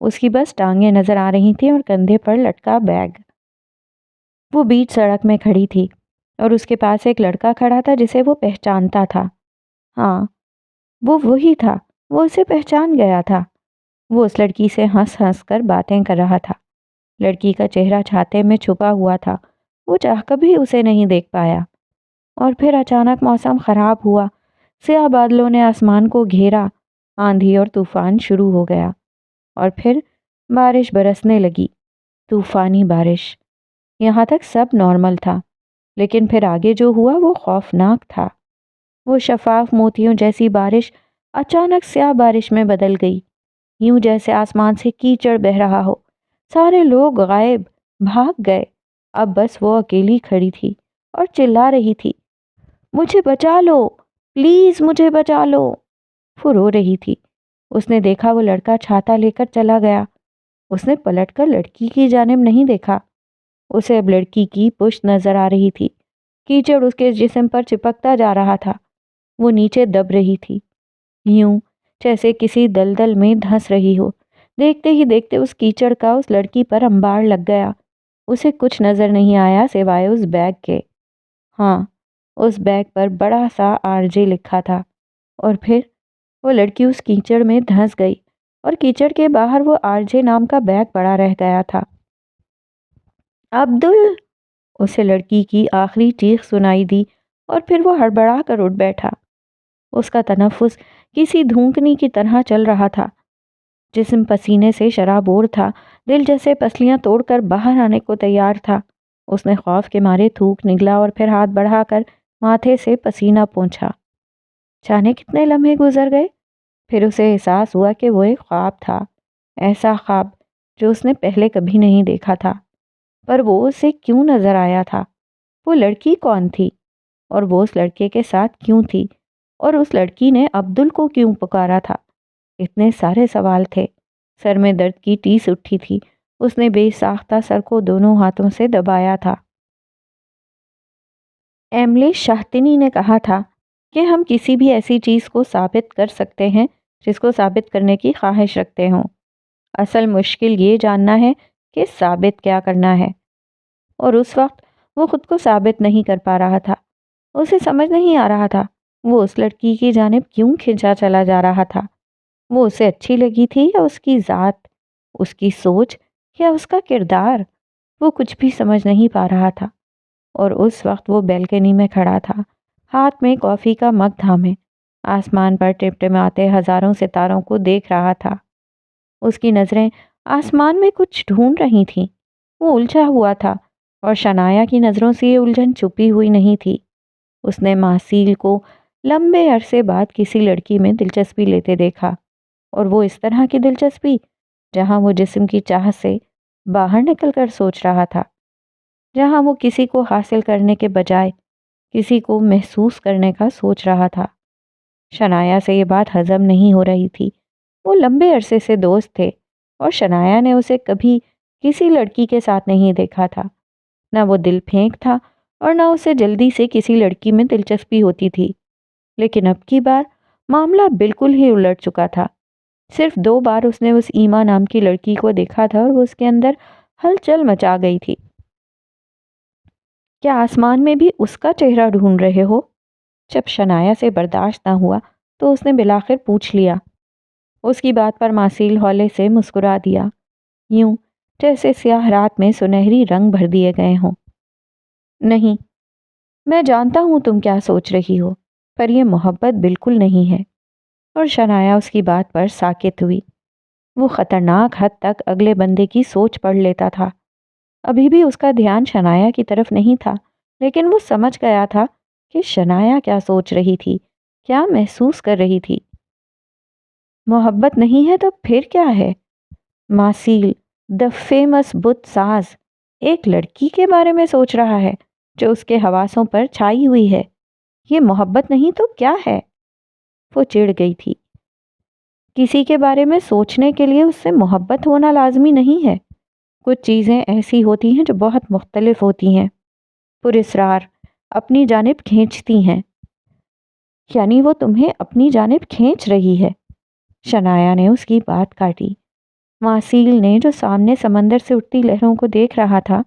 اس کی بس ٹانگیں نظر آ رہی تھیں اور کندھے پر لٹکا بیگ۔ وہ بیچ سڑک میں کھڑی تھی اور اس کے پاس ایک لڑکا کھڑا تھا جسے وہ پہچانتا تھا۔ ہاں، وہ وہی تھا، وہ اسے پہچان گیا تھا۔ وہ اس لڑکی سے ہنس ہنس کر باتیں کر رہا تھا۔ لڑکی کا چہرہ چھاتے میں چھپا ہوا تھا، وہ چاہ کر بھی اسے نہیں دیکھ پایا۔ اور پھر اچانک موسم خراب ہوا، سیاہ بادلوں نے آسمان کو گھیرا، آندھی اور طوفان شروع ہو گیا، اور پھر بارش برسنے لگی، طوفانی بارش۔ یہاں تک سب نارمل تھا، لیکن پھر آگے جو ہوا وہ خوفناک تھا۔ وہ شفاف موتیوں جیسی بارش اچانک سیاہ بارش میں بدل گئی، یوں جیسے آسمان سے کیچڑ بہہ رہا ہو۔ سارے لوگ غائب، بھاگ گئے، اب بس وہ اکیلی کھڑی تھی اور چلا رہی تھی، مجھے بچا لو، پلیز مجھے بچا لو۔ وہ رو رہی تھی۔ اس نے دیکھا وہ لڑکا چھاتا لے کر چلا گیا۔ اس نے پلٹ کر لڑکی کی جانب نہیں دیکھا، اسے اب لڑکی کی پشت نظر آ رہی تھی۔ کیچڑ اس کے جسم پر چپکتا جا رہا تھا، وہ نیچے دب رہی تھی، یوں جیسے کسی دلدل میں دھنس رہی ہو۔ دیکھتے ہی دیکھتے اس کیچڑ کا اس لڑکی پر انبار لگ گیا۔ اسے کچھ نظر نہیں آیا سوائے اس بیگ کے۔ ہاں، اس بیگ پر بڑا سا RJ لکھا تھا، اور پھر وہ لڑکی اس کیچڑ میں دھنس گئی اور کیچڑ کے باہر وہ RJ نام کا بیگ پڑا رہ گیا تھا۔ عبدل! اسے لڑکی کی آخری چیخ سنائی دی اور پھر وہ ہڑبڑا کر اٹھ بیٹھا۔ اس کا تنفس کسی دھونکنی کی طرح چل رہا تھا، جسم پسینے سے شرابور تھا، دل جیسے پسلیاں توڑ کر باہر آنے کو تیار تھا۔ اس نے خوف کے مارے تھوک نگلا اور پھر ہاتھ بڑھا کر ماتھے سے پسینہ پونچھا۔ جانے کتنے لمحے گزر گئے، پھر اسے احساس ہوا کہ وہ ایک خواب تھا، ایسا خواب جو اس نے پہلے کبھی نہیں دیکھا تھا۔ پر وہ اسے کیوں نظر آیا تھا؟ وہ لڑکی کون تھی؟ اور وہ اس لڑکے کے ساتھ کیوں تھی؟ اور اس لڑکی نے عبدل کو کیوں پکارا تھا؟ اتنے سارے سوال تھے۔ سر میں درد کی ٹیس اٹھی تھی، اس نے بے ساختہ سر کو دونوں ہاتھوں سے دبایا تھا۔ ایملی شاہتنی نے کہا تھا کہ ہم کسی بھی ایسی چیز کو ثابت کر سکتے ہیں جس کو ثابت کرنے کی خواہش رکھتے ہوں۔ اصل مشکل یہ جاننا ہے کہ ثابت کیا کرنا ہے۔ اور اس وقت وہ خود کو ثابت نہیں کر پا رہا تھا، اسے سمجھ نہیں آ رہا تھا وہ اس لڑکی کی جانب کیوں کھنچا چلا جا رہا تھا۔ وہ اسے اچھی لگی تھی یا اس کی ذات، اس کی سوچ یا اس کا کردار؟ وہ کچھ بھی سمجھ نہیں پا رہا تھا۔ اور اس وقت وہ بیلکنی میں کھڑا تھا، ہاتھ میں کافی کا مگ تھامے، آسمان پر ٹمٹماتے ہزاروں ستاروں کو دیکھ رہا تھا۔ اس کی نظریں آسمان میں کچھ ڈھونڈ رہی تھیں، وہ الجھا ہوا تھا، اور شنایا کی نظروں سے یہ الجھن چھپی ہوئی نہیں تھی۔ اس نے ماسیل کو لمبے عرصے بعد کسی لڑکی میں دلچسپی لیتے دیکھا، اور وہ اس طرح کی دلچسپی جہاں وہ جسم کی چاہت سے باہر نکل کر سوچ رہا تھا، جہاں وہ کسی کو حاصل کرنے کے بجائے کسی کو محسوس کرنے کا سوچ رہا تھا۔ شنایا سے یہ بات ہضم نہیں ہو رہی تھی۔ وہ لمبے عرصے سے دوست تھے، اور شنایا نے اسے کبھی کسی لڑکی کے ساتھ نہیں دیکھا تھا۔ نہ وہ دل پھینک تھا اور نہ اسے جلدی سے کسی لڑکی میں دلچسپی ہوتی تھی۔ لیکن اب کی بار معاملہ بالکل ہی الٹ چکا تھا۔ صرف 2 بار اس نے اس ایما نام کی لڑکی کو دیکھا تھا اور وہ اس کے اندر ہلچل مچا گئی تھی۔ کیا آسمان میں بھی اس کا چہرہ ڈھونڈ رہے ہو؟ جب شنایا سے برداشت نہ ہوا تو اس نے بلاخر پوچھ لیا۔ اس کی بات پر ماسیل ہولے سے مسکرا دیا، یوں جیسے سیاہ رات میں سنہری رنگ بھر دیے گئے ہوں۔ نہیں، میں جانتا ہوں تم کیا سوچ رہی ہو، پر یہ محبت بالکل نہیں ہے۔ اور شنایا اس کی بات پر ساکت ہوئی۔ وہ خطرناک حد تک اگلے بندے کی سوچ پڑھ لیتا تھا۔ ابھی بھی اس کا دھیان شنایا کی طرف نہیں تھا، لیکن وہ سمجھ گیا تھا کہ شنایا کیا سوچ رہی تھی، کیا محسوس کر رہی تھی۔ محبت نہیں ہے تو پھر کیا ہے؟ ماسیل، دی فیمس بت ساز، ایک لڑکی کے بارے میں سوچ رہا ہے جو اس کے حواسوں پر چھائی ہوئی ہے۔ یہ محبت نہیں تو کیا ہے؟ وہ چڑ گئی تھی۔ کسی کے بارے میں سوچنے کے لیے اس سے محبت ہونا لازمی نہیں ہے۔ کچھ چیزیں ایسی ہوتی ہیں جو بہت مختلف ہوتی ہیں، پراسرار اپنی جانب کھینچتی ہیں۔ یعنی وہ تمہیں اپنی جانب کھینچ رہی ہے؟ شنایا نے اس کی بات کاٹی۔ معسیل نے جو سامنے سمندر سے اٹھتی لہروں کو دیکھ رہا تھا،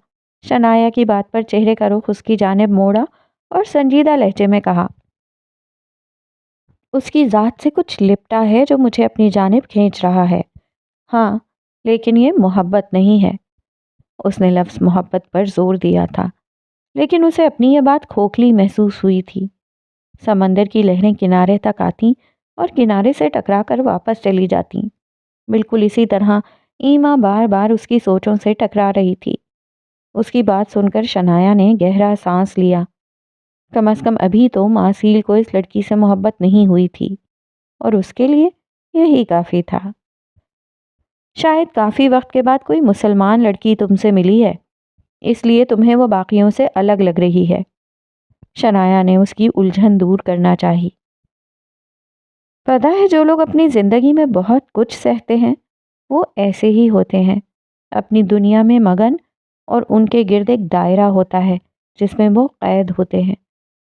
شنایا کی بات پر چہرے کا رخ اس کی جانب موڑا اور سنجیدہ لہجے میں کہا، اس کی ذات سے کچھ لپٹا ہے جو مجھے اپنی جانب کھینچ رہا ہے۔ ہاں، لیکن یہ محبت نہیں ہے۔ اس نے لفظ محبت پر زور دیا تھا، لیکن اسے اپنی یہ بات کھوکھلی محسوس ہوئی تھی۔ سمندر کی لہریں کنارے تک آتیں اور کنارے سے ٹکرا کر واپس چلی جاتیں۔ بالکل اسی طرح ایما بار بار اس کی سوچوں سے ٹکرا رہی تھی۔ اس کی بات سن کر شنایا نے گہرا سانس لیا۔ کم از کم ابھی تو معسیل کو اس لڑکی سے محبت نہیں ہوئی تھی، اور اس کے لیے یہی کافی تھا۔ شاید کافی وقت کے بعد کوئی مسلمان لڑکی تم سے ملی ہے، اس لیے تمہیں وہ باقیوں سے الگ لگ رہی ہے۔ شنایا نے اس کی الجھن دور کرنا چاہی۔ پتہ ہے، جو لوگ اپنی زندگی میں بہت کچھ سہتے ہیں وہ ایسے ہی ہوتے ہیں، اپنی دنیا میں مگن، اور ان کے گرد ایک دائرہ ہوتا ہے جس میں وہ قید ہوتے ہیں۔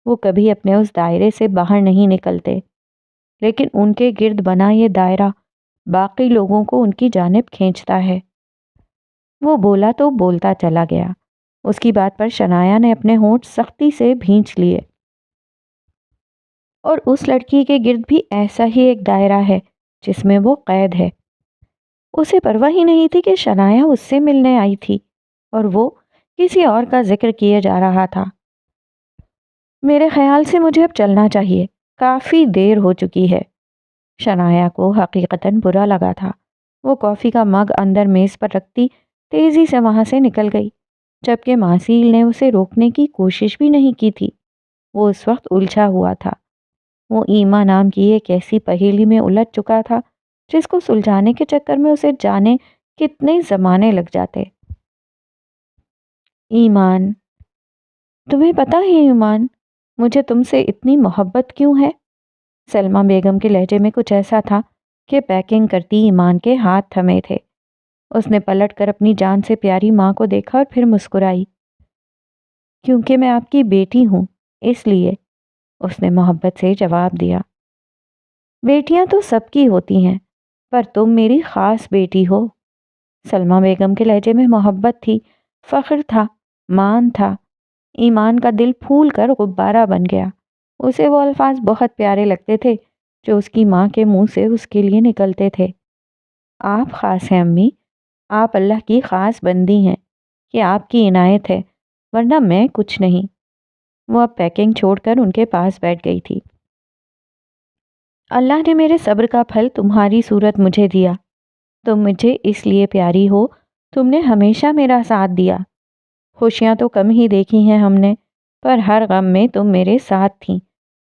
وہ کبھی اپنے اس دائرے سے باہر نہیں نکلتے، لیکن ان کے گرد بنا یہ دائرہ باقی لوگوں کو ان کی جانب کھینچتا ہے۔ وہ بولا تو بولتا چلا گیا۔ اس کی بات پر شنایا نے اپنے ہونٹ سختی سے بھینچ لیے۔ اور اس لڑکی کے گرد بھی ایسا ہی ایک دائرہ ہے جس میں وہ قید ہے۔ اسے پرواہ ہی نہیں تھی کہ شنایا اس سے ملنے آئی تھی اور وہ کسی اور کا ذکر کیے جا رہا تھا۔ میرے خیال سے مجھے اب چلنا چاہیے، کافی دیر ہو چکی ہے۔ شنایا کو حقیقتاً برا لگا تھا۔ وہ کافی کا مگ اندر میز پر رکھتی تیزی سے وہاں سے نکل گئی، جبکہ معسیل نے اسے روکنے کی کوشش بھی نہیں کی تھی۔ وہ اس وقت الجھا ہوا تھا۔ وہ ایما نام کی ایک ایسی پہیلی میں الجھ چکا تھا جس کو سلجھانے کے چکر میں اسے جانے کتنے زمانے لگ جاتے۔ ایمان، تمہیں پتہ ہے ایمان، مجھے تم سے اتنی محبت کیوں ہے؟ سلمہ بیگم کے لہجے میں کچھ ایسا تھا کہ پیکنگ کرتی ایمان کے ہاتھ تھمے تھے۔ اس نے پلٹ کر اپنی جان سے پیاری ماں کو دیکھا اور پھر مسکرائی۔ کیونکہ میں آپ کی بیٹی ہوں، اس لیے، اس نے محبت سے جواب دیا۔ بیٹیاں تو سب کی ہوتی ہیں، پر تم میری خاص بیٹی ہو۔ سلمہ بیگم کے لہجے میں محبت تھی، فخر تھا، مان تھا۔ ایمان کا دل پھول کر غبارہ بن گیا۔ اسے وہ الفاظ بہت پیارے لگتے تھے جو اس کی ماں کے منہ سے اس کے لیے نکلتے تھے۔ آپ خاص ہیں امی، آپ اللہ کی خاص بندی ہیں، یہ آپ کی عنایت ہے، ورنہ میں کچھ نہیں۔ وہ اب پیکنگ چھوڑ کر ان کے پاس بیٹھ گئی تھی۔ اللہ نے میرے صبر کا پھل تمہاری صورت مجھے دیا۔ تم مجھے اس لیے پیاری ہو، تم نے ہمیشہ میرا ساتھ دیا۔ خوشیاں تو کم ہی دیکھی ہیں ہم نے، پر ہر غم میں تم میرے ساتھ تھیں،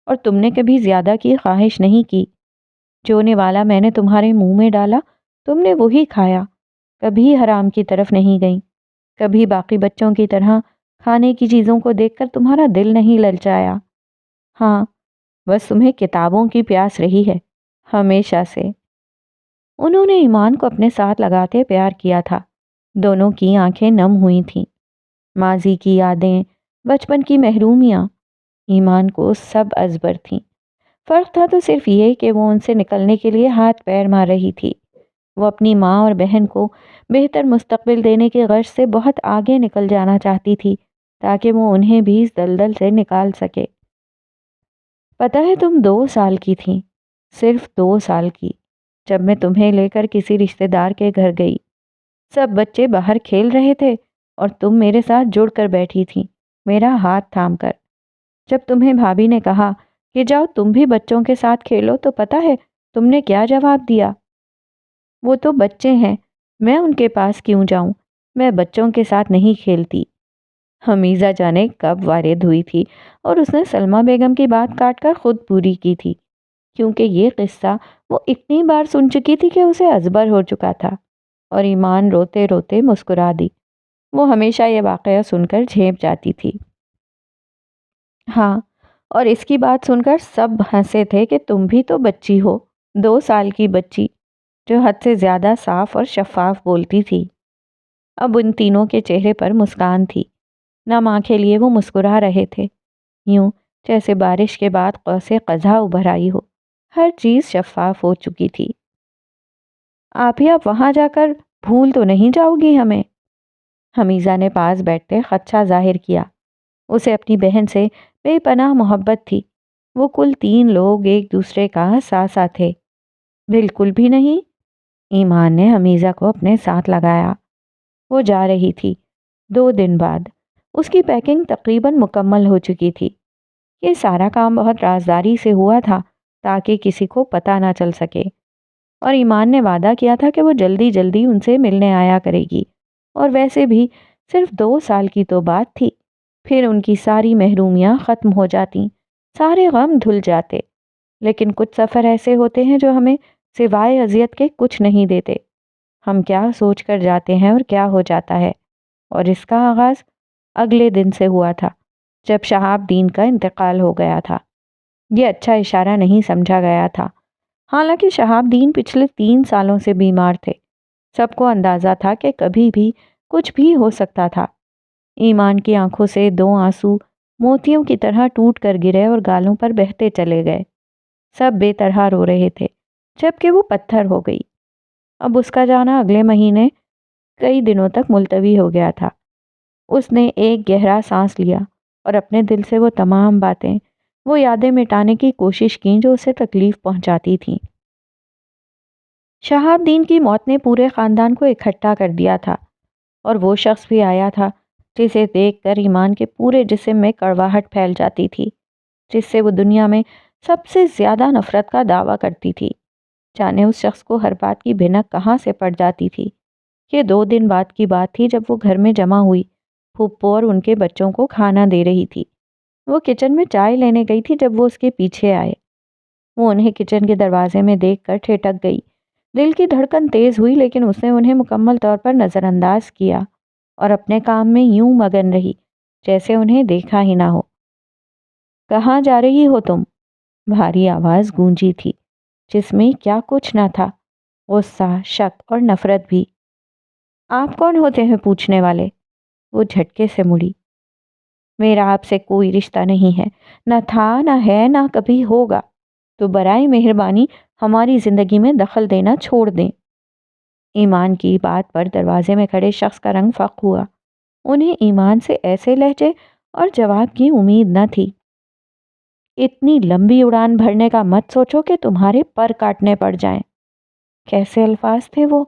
اور تم نے کبھی زیادہ کی خواہش نہیں کی۔ جونے والا میں نے تمہارے منہ میں ڈالا، تم نے وہی کھایا، کبھی حرام کی طرف نہیں گئی، کبھی باقی بچوں کی طرح کھانے کی چیزوں کو دیکھ کر تمہارا دل نہیں للچایا۔ ہاں، بس تمہیں کتابوں کی پیاس رہی ہے، ہمیشہ سے۔ انہوں نے ایمان کو اپنے ساتھ لگاتے پیار کیا تھا۔ دونوں کی آنکھیں نم ہوئی تھیں۔ ماضی کی یادیں، بچپن کی محرومیاں، ایمان کو سب ازبر تھیں۔ فرق تھا تو صرف یہ کہ وہ ان سے نکلنے کے لیے ہاتھ پیر مار رہی تھی۔ وہ اپنی ماں اور بہن کو بہتر مستقبل دینے کی غرض سے بہت آگے نکل جانا چاہتی تھی تاکہ وہ انہیں بھی اس دلدل سے نکال سکے۔ پتہ ہے، تم 2 سال کی تھیں، صرف 2 سال کی، جب میں تمہیں لے کر کسی رشتہ دار کے گھر گئی۔ سب بچے باہر کھیل رہے تھے اور تم میرے ساتھ جڑ کر بیٹھی تھی، میرا ہاتھ تھام کر۔ جب تمہیں بھابھی نے کہا کہ جاؤ تم بھی بچوں کے ساتھ کھیلو، تو پتہ ہے تم نے کیا جواب دیا؟ وہ تو بچے ہیں، میں ان کے پاس کیوں جاؤں، میں بچوں کے ساتھ نہیں کھیلتی۔ حمیزہ جانے کب وارد ہوئی تھی اور اس نے سلمہ بیگم کی بات کاٹ کر خود پوری کی تھی، کیونکہ یہ قصہ وہ اتنی بار سن چکی تھی کہ اسے ازبر ہو چکا تھا۔ اور ایمان روتے روتے مسکرا دی۔ وہ ہمیشہ یہ واقعہ سن کر جھیپ جاتی تھی۔ ہاں، اور اس کی بات سن کر سب ہنسے تھے کہ تم بھی تو بچی ہو، 2 سال کی بچی، جو حد سے زیادہ صاف اور شفاف بولتی تھی۔ اب ان تینوں کے چہرے پر مسکان تھی، نم آنکھیں لیے وہ مسکرا رہے تھے، یوں جیسے بارش کے بعد قوس قزح ابھر آئی ہو۔ ہر چیز شفاف ہو چکی تھی۔ آپ ہی آپ وہاں جا کر بھول تو نہیں جاؤ گی ہمیں؟ حمیزہ نے پاس بیٹھتے خدشہ ظاہر کیا۔ اسے اپنی بہن سے بے پناہ محبت تھی۔ وہ کل 3 لوگ ایک دوسرے کا ساسا تھے۔ بالکل بھی نہیں۔ ایمان نے حمیزہ کو اپنے ساتھ لگایا۔ وہ جا رہی تھی۔ 2 دن بعد اس کی پیکنگ تقریباً مکمل ہو چکی تھی۔ یہ سارا کام بہت رازداری سے ہوا تھا تاکہ کسی کو پتہ نہ چل سکے، اور ایمان نے وعدہ کیا تھا کہ وہ جلدی جلدی ان سے ملنے آیا کرے گی، اور ویسے بھی صرف 2 سال کی تو بات تھی، پھر ان کی ساری محرومیاں ختم ہو جاتی، سارے غم دھل جاتے۔ لیکن کچھ سفر ایسے ہوتے ہیں جو ہمیں سوائے اذیت کے کچھ نہیں دیتے۔ ہم کیا سوچ کر جاتے ہیں اور کیا ہو جاتا ہے۔ اور اس کا آغاز اگلے دن سے ہوا تھا جب شہاب دین کا انتقال ہو گیا تھا۔ یہ اچھا اشارہ نہیں سمجھا گیا تھا، حالانکہ شہاب دین پچھلے 3 سالوں سے بیمار تھے۔ سب کو اندازہ تھا کہ کبھی بھی کچھ بھی ہو سکتا تھا۔ ایمان کی آنکھوں سے 2 آنسو موتیوں کی طرح ٹوٹ کر گرے اور گالوں پر بہتے چلے گئے۔ سب بے طرح رو رہے تھے جبکہ وہ پتھر ہو گئی۔ اب اس کا جانا اگلے مہینے کئی دنوں تک ملتوی ہو گیا تھا۔ اس نے ایک گہرا سانس لیا اور اپنے دل سے وہ تمام باتیں، وہ یادیں مٹانے کی کوشش کی جو اسے تکلیف پہنچاتی تھیں۔ شہاب دین کی موت نے پورے خاندان کو اکٹھا کر دیا تھا، اور وہ شخص بھی آیا تھا جسے دیکھ کر ایمان کے پورے جسم میں کڑواہٹ پھیل جاتی تھی، جس سے وہ دنیا میں سب سے زیادہ نفرت کا دعویٰ کرتی تھی۔ جانے اس شخص کو ہر بات کی بھنک کہاں سے پڑ جاتی تھی۔ یہ 2 دن بعد کی بات تھی جب وہ گھر میں جمع ہوئی پھپھو اور ان کے بچوں کو کھانا دے رہی تھی۔ وہ کچن میں چائے لینے گئی تھی جب وہ اس کے پیچھے آئے۔ وہ انہیں کچن کے دروازے میں دیکھ کر ٹھٹک گئی۔ دل کی دھڑکن تیز ہوئی، لیکن اس نے انہیں مکمل طور پر نظر انداز کیا اور اپنے کام میں یوں مگن رہی جیسے انہیں دیکھا ہی نہ ہو۔ کہاں جا رہی ہو تم؟ بھاری آواز گونجی تھی جس میں کیا کچھ نہ تھا، غصہ، شک اور نفرت بھی۔ آپ کون ہوتے ہیں پوچھنے والے؟ وہ جھٹکے سے مڑی۔ میرا آپ سے کوئی رشتہ نہیں ہے، نہ تھا، نہ ہے، نہ کبھی ہوگا، تو برائے مہربانی ہماری زندگی میں دخل دینا چھوڑ دیں۔ ایمان کی بات پر دروازے میں کھڑے شخص کا رنگ فاق ہوا۔ انہیں ایمان سے ایسے لہجے اور جواب کی امید نہ تھی۔ اتنی لمبی اڑان بھرنے کا مت سوچو کہ تمہارے پر کاٹنے پڑ جائیں۔ کیسے الفاظ تھے وہ؟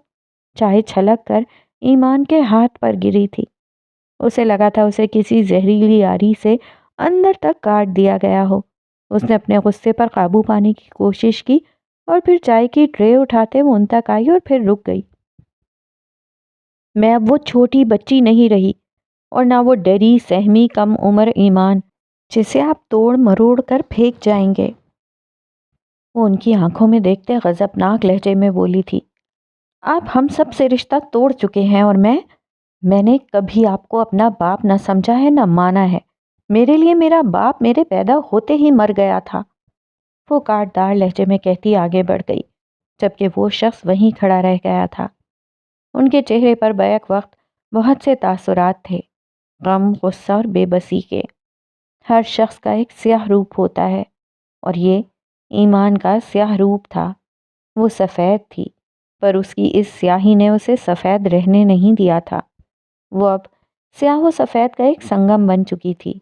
چائے چھلک کر ایمان کے ہاتھ پر گری تھی۔ اسے لگا تھا اسے کسی زہریلی آری سے اندر تک کاٹ دیا گیا ہو۔ اس نے اپنے غصے پر قابو پانے کی کوشش کی اور پھر چائے کی ٹرے اٹھاتے وہ ان تک آئی اور پھر رک گئی۔ میں اب وہ چھوٹی بچی نہیں رہی، اور نہ وہ ڈری سہمی کم عمر ایمان جسے آپ توڑ مروڑ کر پھینک جائیں گے۔ وہ ان کی آنکھوں میں دیکھتے غضبناک لہجے میں بولی تھی، آپ ہم سب سے رشتہ توڑ چکے ہیں، اور میں نے کبھی آپ کو اپنا باپ نہ سمجھا ہے نہ مانا ہے۔ میرے لیے میرا باپ میرے پیدا ہوتے ہی مر گیا تھا۔ وہ کاٹ دار لہجے میں کہتی آگے بڑھ گئی، جبکہ وہ شخص وہیں کھڑا رہ گیا تھا۔ ان کے چہرے پر بیک وقت بہت سے تاثرات تھے، غم، غصہ اور بے بسی کے۔ ہر شخص کا ایک سیاہ روپ ہوتا ہے، اور یہ ایمان کا سیاہ روپ تھا۔ وہ سفید تھی، پر اس کی اس سیاہی نے اسے سفید رہنے نہیں دیا تھا۔ وہ اب سیاہ و سفید کا ایک سنگم بن چکی تھی،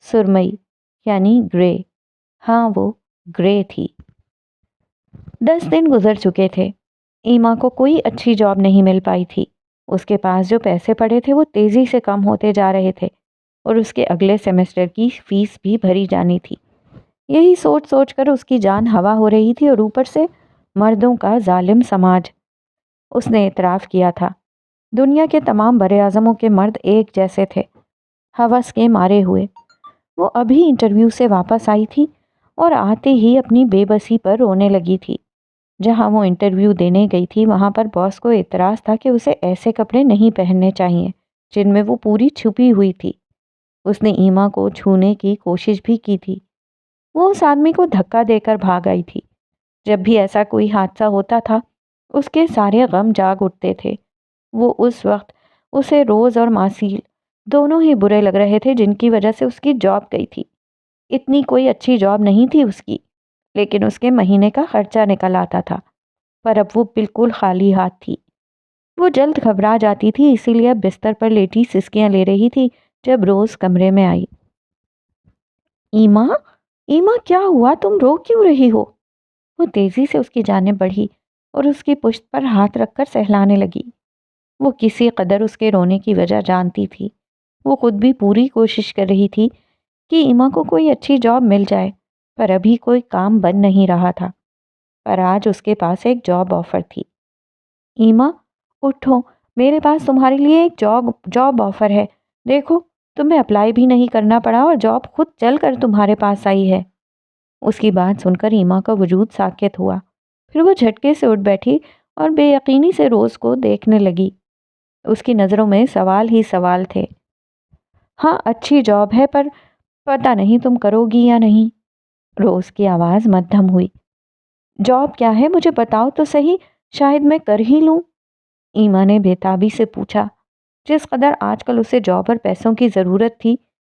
سرمئی یعنی گرے۔ ہاں، وہ گرے تھی۔ 10 دن گزر چکے تھے۔ ایما کو کوئی اچھی جاب نہیں مل پائی تھی۔ اس کے پاس جو پیسے پڑے تھے وہ تیزی سے کم ہوتے جا رہے تھے، اور اس کے اگلے سیمسٹر کی فیس بھی بھری جانی تھی۔ یہی سوچ سوچ کر اس کی جان ہوا ہو رہی تھی، اور اوپر سے مردوں کا ظالم سماج۔ اس نے اعتراف کیا تھا، دنیا کے تمام براعظموں کے مرد ایک جیسے تھے، ہوس کے مارے ہوئے۔ وہ ابھی انٹرویو سے واپس آئی تھی اور آتے ہی اپنی بے بسی پر رونے لگی تھی۔ جہاں وہ انٹرویو دینے گئی تھی وہاں پر باس کو اعتراض تھا کہ اسے ایسے کپڑے نہیں پہننے چاہیے جن میں وہ پوری چھپی ہوئی تھی۔ اس نے ایما کو چھونے کی کوشش بھی کی تھی۔ وہ اس آدمی کو دھکا دے کر بھاگ آئی تھی۔ جب بھی ایسا کوئی حادثہ ہوتا تھا اس کے سارے غم جاگ اٹھتے تھے۔ وہ اس وقت اسے روز اور ماسیل دونوں ہی برے لگ رہے تھے، جن کی وجہ سے اس کی جاب گئی تھی۔ اتنی کوئی اچھی جاب نہیں تھی اس کی، لیکن اس کے مہینے کا خرچہ نکل آتا تھا، پر اب وہ بالکل خالی ہاتھ تھی۔ وہ جلد گھبرا جاتی تھی، اسی لیے اب بستر پر لیٹی سسکیاں لے رہی تھی جب روز کمرے میں آئی۔ ایما، ایما کیا ہوا؟ تم رو کیوں رہی ہو؟ وہ تیزی سے اس کی جانب بڑھی اور اس کی پشت پر ہاتھ رکھ کر سہلانے لگی۔ وہ کسی قدر اس کے رونے کی وجہ جانتی تھی۔ وہ خود بھی پوری کوشش کر رہی تھی کہ ایما کو کوئی اچھی جاب مل جائے، پر ابھی کوئی کام بن نہیں رہا تھا۔ پر آج اس کے پاس ایک جاب آفر تھی۔ ایما اٹھو، میرے پاس تمہارے لیے ایک جاب آفر ہے، دیکھو تمہیں اپلائی بھی نہیں کرنا پڑا اور جاب خود چل کر تمہارے پاس آئی ہے۔ اس کی بات سن کر ایما کا وجود ساکت ہوا، پھر وہ جھٹکے سے اٹھ بیٹھی اور بے یقینی سے روز کو دیکھنے لگی۔ اس کی نظروں میں سوال ہی سوال تھے۔ ہاں اچھی جاب ہے، پر پتہ نہیں تم کرو گی یا نہیں۔ روز کی آواز مدھم ہوئی۔ جاب کیا ہے مجھے بتاؤ تو صحیح، شاید میں کر ہی لوں۔ ایما نے بےتابی سے پوچھا۔ جس قدر آج کل اسے جاب اور پیسوں کی ضرورت تھی،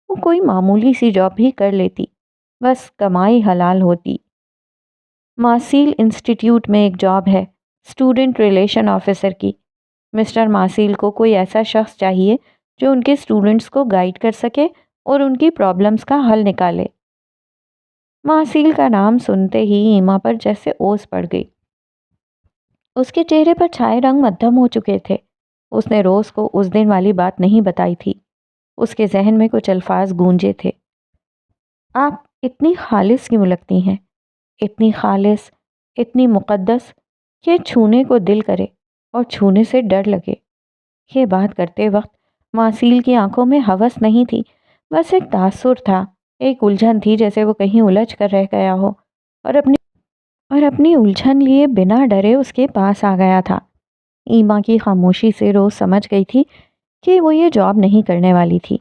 وہ کوئی معمولی سی جاب بھی کر لیتی، بس کمائی حلال ہوتی۔ ماسیل انسٹیٹیوٹ میں ایک جاب ہے، اسٹوڈنٹ ریلیشن آفیسر کی۔ مسٹر ماسیل کو کوئی ایسا شخص چاہیے جو ان کے اسٹوڈنٹس کو گائیڈ کر سکے اور ان کی پرابلمس کا حل نکالے۔ ماسیل کا نام سنتے ہی ایما پر جیسے اوس پڑ گئی۔ اس کے چہرے پر چھائے رنگ مدھم ہو چکے تھے۔ اس نے روز کو اس دن والی بات نہیں بتائی تھی۔ اس کے ذہن میں کچھ الفاظ گونجے تھے۔ آپ اتنی خالص کیوں لگتی ہیں؟ اتنی خالص، اتنی مقدس کہ چھونے کو دل کرے اور چھونے سے ڈر لگے۔ یہ بات کرتے وقت ماسیل کی آنکھوں میں ہوس نہیں تھی، بس ایک تاثر تھا، ایک الجھن تھی، جیسے وہ کہیں الجھ کر رہ گیا ہو اور اپنی الجھن لیے بنا ڈرے اس کے پاس آ گیا تھا۔ ایما کی خاموشی سے روز سمجھ گئی تھی کہ وہ یہ جاب نہیں کرنے والی تھی۔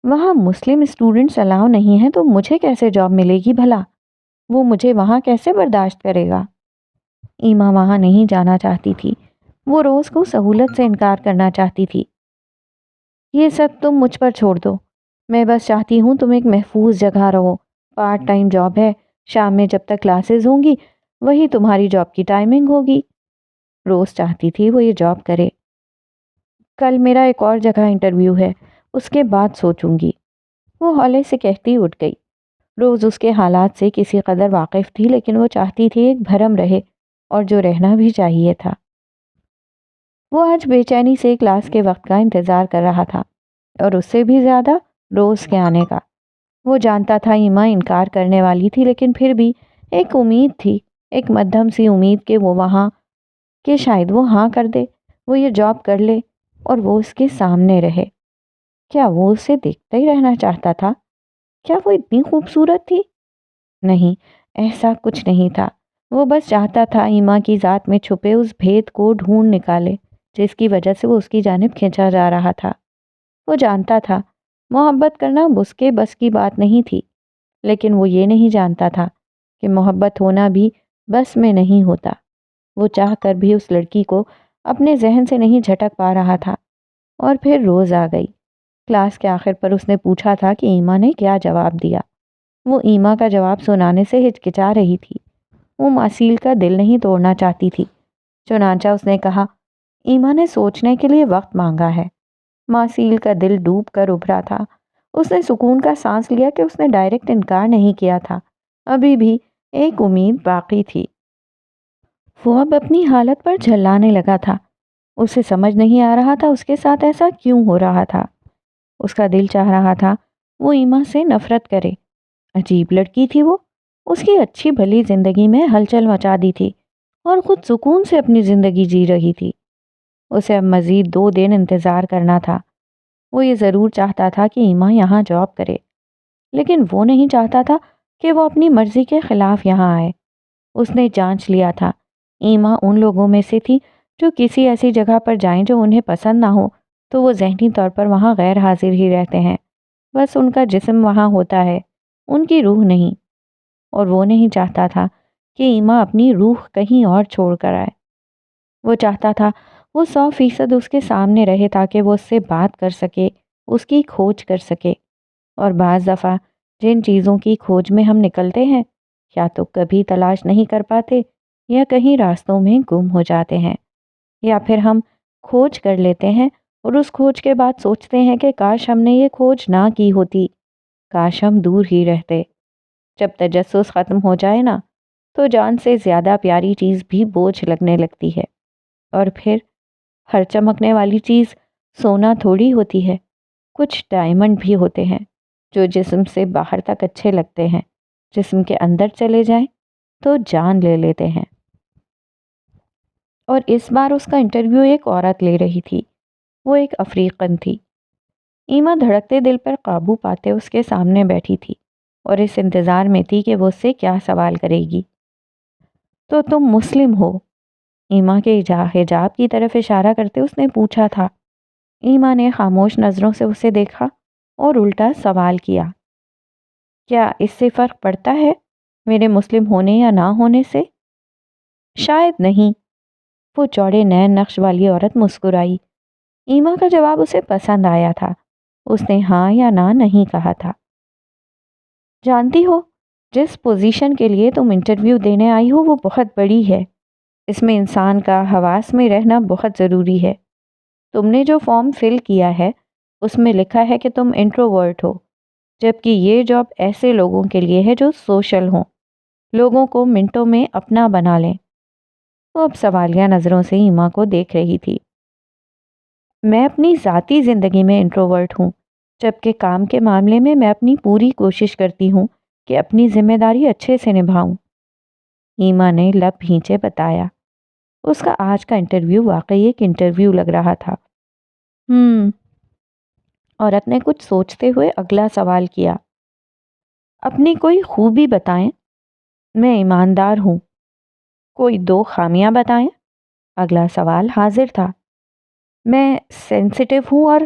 وہاں مسلم اسٹوڈنٹس الاؤ نہیں ہیں تو مجھے کیسے جاب ملے گی بھلا؟ وہ مجھے وہاں کیسے برداشت کرے گا؟ ایما وہاں نہیں جانا چاہتی تھی۔ وہ روز کو سہولت سے انکار کرنا چاہتی تھی۔ یہ سب تم مجھ پر چھوڑ دو، میں بس چاہتی ہوں تم ایک محفوظ جگہ رہو۔ پارٹ ٹائم جاب ہے، شام میں جب تک کلاسز ہوں گی وہی تمہاری جاب کی ٹائمنگ ہوگی۔ روز چاہتی تھی وہ یہ جاب کرے۔ کل میرا ایک اور جگہ انٹرویو ہے، اس کے بعد سوچوں گی، وہ ہولے سے کہتی اٹھ گئی۔ روز اس کے حالات سے کسی قدر واقف تھی، لیکن وہ چاہتی تھی ایک بھرم رہے اور جو رہنا بھی چاہیے تھا۔ وہ آج بے چینی سے کلاس کے وقت کا انتظار کر رہا تھا، اور اس سے بھی زیادہ روز کے آنے کا۔ وہ جانتا تھا ایما انکار کرنے والی تھی، لیکن پھر بھی ایک امید تھی، ایک مدھم سی امید کہ شاید وہ ہاں کر دے، وہ یہ جاب کر لے اور وہ اس کے سامنے رہے۔ کیا وہ اسے دیکھتا ہی رہنا چاہتا تھا؟ کیا وہ اتنی خوبصورت تھی؟ نہیں، ایسا کچھ نہیں تھا۔ وہ بس چاہتا تھا ایما کی ذات میں چھپے اس بھید کو ڈھونڈ نکالے جس کی وجہ سے وہ اس کی جانب کھینچا جا رہا تھا۔ وہ جانتا تھا محبت کرنا اس کے بس کی بات نہیں تھی، لیکن وہ یہ نہیں جانتا تھا کہ محبت ہونا بھی بس میں نہیں ہوتا۔ وہ چاہ کر بھی اس لڑکی کو اپنے ذہن سے نہیں جھٹک پا رہا تھا۔ اور پھر روز آ گئی۔ کلاس کے آخر پر اس نے پوچھا تھا کہ ایما نے کیا جواب دیا۔ وہ ایما کا جواب سنانے سے ہچکچا رہی تھی۔ وہ ماسیل کا دل نہیں توڑنا چاہتی تھی، چنانچہ اس نے کہا، ایما نے سوچنے کے لیے وقت مانگا ہے۔ ماسیل کا دل ڈوب کر ابھرا تھا۔ اس نے سکون کا سانس لیا کہ اس نے ڈائریکٹ انکار نہیں کیا تھا، ابھی بھی ایک امید باقی تھی۔ وہ اب اپنی حالت پر جھلانے لگا تھا۔ اسے سمجھ نہیں آ رہا تھا اس کے ساتھ ایسا کیوں ہو رہا تھا۔ اس کا دل چاہ رہا تھا وہ ایما سے نفرت کرے۔ عجیب لڑکی تھی وہ، اس کی اچھی بھلی زندگی میں ہلچل مچا دی تھی اور خود سکون سے اپنی زندگی جی رہی تھی۔ اسے اب مزید 2 دن انتظار کرنا تھا۔ وہ یہ ضرور چاہتا تھا کہ ایما یہاں جاب کرے، لیکن وہ نہیں چاہتا تھا کہ وہ اپنی مرضی کے خلاف یہاں آئے۔ اس نے جانچ لیا تھا، ایما ان لوگوں میں سے تھی جو کسی ایسی جگہ پر جائیں جو انہیں پسند نہ ہو تو وہ ذہنی طور پر وہاں غیر حاضر ہی رہتے ہیں، بس ان کا جسم وہاں ہوتا ہے، ان کی روح نہیں۔ اور وہ نہیں چاہتا تھا کہ ایما اپنی روح کہیں اور چھوڑ کر آئے۔ وہ چاہتا تھا وہ 100% اس کے سامنے رہے تاکہ وہ اس سے بات کر سکے، اس کی کھوج کر سکے۔ اور بعض دفعہ جن چیزوں کی کھوج میں ہم نکلتے ہیں یا تو کبھی تلاش نہیں کر پاتے یا کہیں راستوں میں گم ہو جاتے ہیں۔ یا پھر ہم کھوج کر لیتے ہیں اور اس کھوج کے بعد سوچتے ہیں کہ کاش ہم نے یہ کھوج نہ کی ہوتی، کاش ہم دور ہی رہتے۔ جب تجسس ختم ہو جائے نا تو جان سے زیادہ پیاری چیز بھی بوجھ لگنے لگتی ہے۔ اور پھر ہر چمکنے والی چیز سونا تھوڑی ہوتی ہے، کچھ ڈائمنڈ بھی ہوتے ہیں جو جسم سے باہر تک اچھے لگتے ہیں، جسم کے اندر چلے جائیں تو جان لے لیتے ہیں۔ اور اس بار اس کا انٹرویو ایک عورت لے رہی تھی، وہ ایک افریقن تھی۔ ایما دھڑکتے دل پر قابو پاتے اس کے سامنے بیٹھی تھی اور اس انتظار میں تھی کہ وہ اس سے کیا سوال کرے گی۔ تو تم مسلم ہو؟ ایما کے حجاب کی طرف اشارہ کرتے اس نے پوچھا تھا۔ ایما نے خاموش نظروں سے اسے دیکھا اور الٹا سوال کیا، کیا اس سے فرق پڑتا ہے میرے مسلم ہونے یا نہ ہونے سے؟ شاید نہیں۔ وہ چوڑے نین نقش والی عورت مسکرائی۔ ایما کا جواب اسے پسند آیا تھا۔ اس نے ہاں یا نہ نہیں کہا تھا۔ جانتی ہو، جس پوزیشن کے لیے تم انٹرویو دینے آئی ہو وہ بہت بڑی ہے۔ اس میں انسان کا حواس میں رہنا بہت ضروری ہے۔ تم نے جو فارم فل کیا ہے اس میں لکھا ہے کہ تم انٹروورٹ ہو، جبکہ یہ جاب ایسے لوگوں کے لیے ہے جو سوشل ہوں، لوگوں کو منٹوں میں اپنا بنا لیں۔ وہ اب سوالیہ نظروں سے ایما کو دیکھ رہی تھی۔ میں اپنی ذاتی زندگی میں انٹروورٹ ہوں، جبکہ کام کے معاملے میں اپنی پوری کوشش کرتی ہوں کہ اپنی ذمہ داری اچھے سے نبھاؤں۔ ایما نے لب بھینچے بتایا۔ اس کا آج کا انٹرویو واقعی ایک انٹرویو لگ رہا تھا۔ عورت نے کچھ سوچتے ہوئے اگلا سوال کیا۔ اپنی کوئی خوبی بتائیں۔ میں ایماندار ہوں۔ کوئی 2 خامیاں بتائیں۔ اگلا سوال حاضر تھا۔ میں سینسیٹیو ہوں اور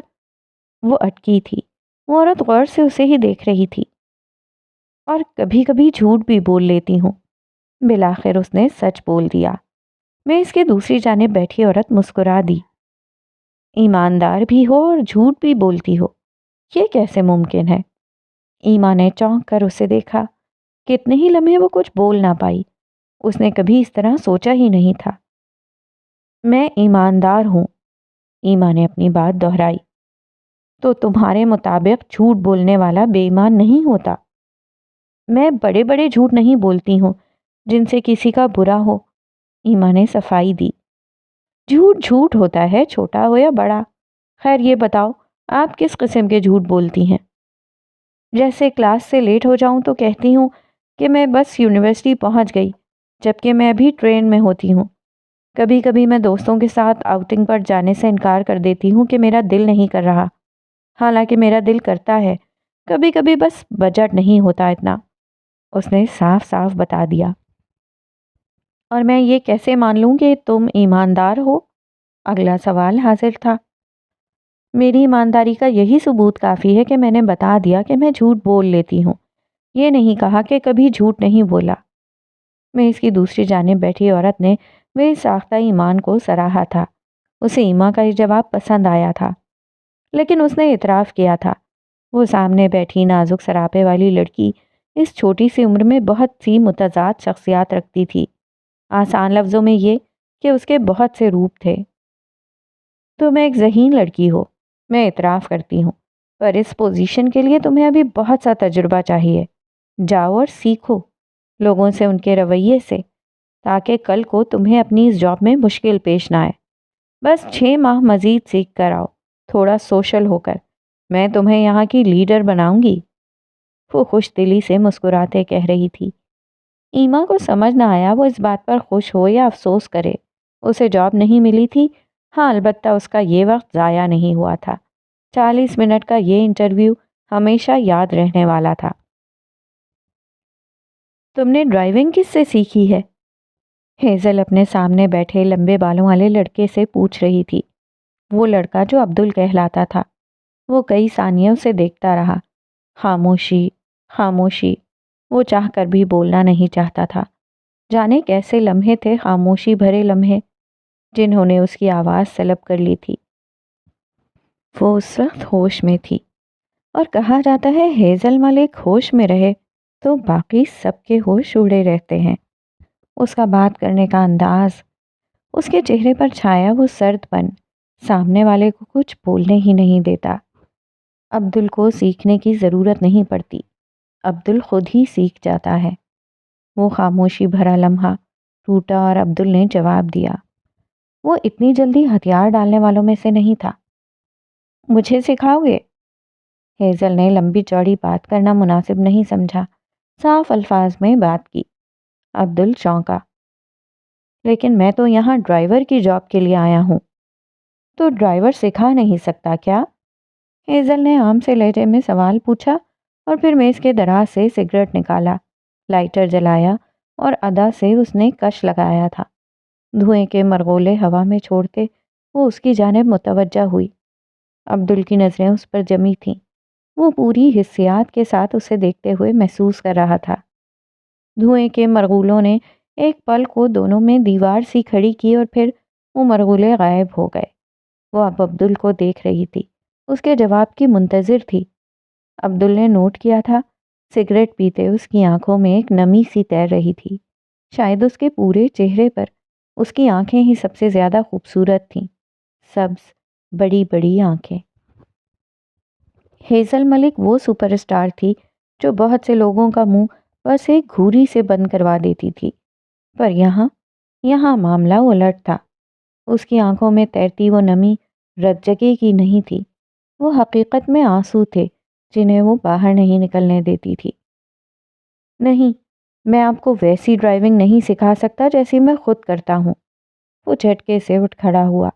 وہ اٹکی تھی۔ وہ عورت غور سے اسے ہی دیکھ رہی تھی۔ اور کبھی کبھی جھوٹ بھی بول لیتی ہوں۔ بالآخر اس نے سچ بول دیا۔ میں اس کے دوسری جانب بیٹھی عورت مسکرا دی۔ ایماندار بھی ہو اور جھوٹ بھی بولتی ہو، یہ کیسے ممکن ہے؟ ایما نے چونک کر اسے دیکھا۔ کتنے ہی لمحے وہ کچھ بول نہ پائی۔ اس نے کبھی اس طرح سوچا ہی نہیں تھا۔ میں ایماندار ہوں، ایما نے اپنی بات دہرائی۔ تو تمہارے مطابق جھوٹ بولنے والا بے ایمان نہیں ہوتا؟ میں بڑے بڑے جھوٹ نہیں بولتی ہوں جن سے کسی کا برا ہو، ایما نے صفائی دی۔ جھوٹ جھوٹ ہوتا ہے، چھوٹا ہو یا بڑا۔ خیر یہ بتاؤ، آپ کس قسم کے جھوٹ بولتی ہیں؟ جیسے کلاس سے لیٹ ہو جاؤں تو کہتی ہوں کہ میں بس یونیورسٹی پہنچ گئی، جبکہ میں ابھی ٹرین میں ہوتی ہوں۔ کبھی کبھی میں دوستوں کے ساتھ آؤٹنگ پر جانے سے انکار کر دیتی ہوں کہ میرا دل نہیں کر رہا، حالانکہ میرا دل کرتا ہے، کبھی کبھی بس بجٹ نہیں ہوتا اتنا۔ اس نے صاف صاف بتا دیا۔ اور میں یہ کیسے مان لوں کہ تم ایماندار ہو؟ اگلا سوال حاضر تھا۔ میری ایمانداری کا یہی ثبوت کافی ہے کہ میں نے بتا دیا کہ میں جھوٹ بول لیتی ہوں، یہ نہیں کہا کہ کبھی جھوٹ نہیں بولا۔ میں اس کی دوسری جانب بیٹھی عورت نے بے ساختہ ایمان کو سراہا تھا۔ اسے ایما کا یہ جواب پسند آیا تھا، لیکن اس نے اعتراف کیا تھا۔ وہ سامنے بیٹھی نازک سراپے والی لڑکی اس چھوٹی سی عمر میں بہت سی متضاد شخصیات رکھتی تھی۔ آسان لفظوں میں یہ کہ اس کے بہت سے روپ تھے۔ تم ایک ذہین لڑکی ہو، میں اعتراف کرتی ہوں، پر اس پوزیشن کے لیے تمہیں ابھی بہت سا تجربہ چاہیے۔ جاؤ اور سیکھو لوگوں سے، ان کے رویے سے، تاکہ کل کو تمہیں اپنی اس جاب میں مشکل پیش نہ آئے۔ بس 6 ماہ مزید سیکھ کر آؤ، تھوڑا سوشل ہو کر، میں تمہیں یہاں کی لیڈر بناؤں گی۔ وہ خوش دلی سے مسکراتے کہہ رہی تھی۔ ایما کو سمجھ نہ آیا وہ اس بات پر خوش ہو یا افسوس کرے۔ اسے جاب نہیں ملی تھی، ہاں البتہ اس کا یہ وقت ضائع نہیں ہوا تھا۔ 40 منٹ کا یہ انٹرویو ہمیشہ یاد رہنے والا تھا۔ تم نے ڈرائیونگ کس سے سیکھی ہے؟ ہیزل اپنے سامنے بیٹھے لمبے بالوں والے لڑکے سے پوچھ رہی تھی۔ وہ لڑکا جو عبدل کہلاتا تھا۔ وہ کئی ثانیے اسے دیکھتا رہا۔ خاموشی، خاموشی۔ وہ چاہ کر بھی بولنا نہیں چاہتا تھا۔ جانے کیسے لمحے تھے خاموشی بھرے لمحے، جنہوں نے اس کی آواز سلب کر لی تھی۔ وہ اس وقت ہوش میں تھی، اور کہا جاتا ہے ہیزل ملک ہوش میں رہے تو باقی سب کے ہوش اڑے رہتے ہیں۔ اس کا بات کرنے کا انداز، اس کے چہرے پر چھایا وہ سرد پن سامنے والے کو کچھ بولنے ہی نہیں دیتا۔ عبدل کو سیکھنے کی ضرورت نہیں پڑتی، عبدل خود ہی سیکھ جاتا ہے۔ وہ خاموشی بھرا لمحہ ٹوٹا اور عبدل نے جواب دیا۔ وہ اتنی جلدی ہتھیار ڈالنے والوں میں سے نہیں تھا۔ مجھے سکھاؤ گے؟ ہیزل نے لمبی چوڑی بات کرنا مناسب نہیں سمجھا، صاف الفاظ میں بات کی۔ عبدل چونکا۔ لیکن میں تو یہاں ڈرائیور کی جاب کے لیے آیا ہوں۔ تو ڈرائیور سکھا نہیں سکتا کیا؟ ہیزل نے عام سے لہجے میں سوال پوچھا اور پھر میز کے دراز سے سگریٹ نکالا، لائٹر جلایا اور ادا سے اس نے کش لگایا تھا۔ دھوئیں کے مرغولے ہوا میں چھوڑتے وہ اس کی جانب متوجہ ہوئی۔ عبدل کی نظریں اس پر جمی تھیں۔ وہ پوری حسیات کے ساتھ اسے دیکھتے ہوئے محسوس کر رہا تھا۔ دھوئیں کے مرغولوں نے ایک پل کو دونوں میں دیوار سی کھڑی کی اور پھر وہ مرغولے غائب ہو گئے۔ وہ اب عبدل کو دیکھ رہی تھی، اس کے جواب کی منتظر تھی۔ عبدل نے نوٹ کیا تھا سگریٹ پیتے اس کی آنکھوں میں ایک نمی سی تیر رہی تھی۔ شاید اس کے پورے چہرے پر اس کی آنکھیں ہی سب سے زیادہ خوبصورت تھیں، سبز بڑی بڑی آنکھیں۔ ہیزل ملک وہ سپر اسٹار تھی جو بہت سے لوگوں کا منہ بس ایک گھوری سے بند کروا دیتی تھی، پر یہاں معاملہ الٹ تھا۔ اس کی آنکھوں میں تیرتی وہ نمی رت جگہ کی نہیں تھی، وہ حقیقت میں آنسو تھے جنہیں وہ باہر نہیں نکلنے دیتی تھی۔ نہیں، میں آپ کو ویسی ڈرائیونگ نہیں سکھا سکتا جیسی میں خود کرتا ہوں۔ وہ جھٹکے سے اٹھ کھڑا ہوا۔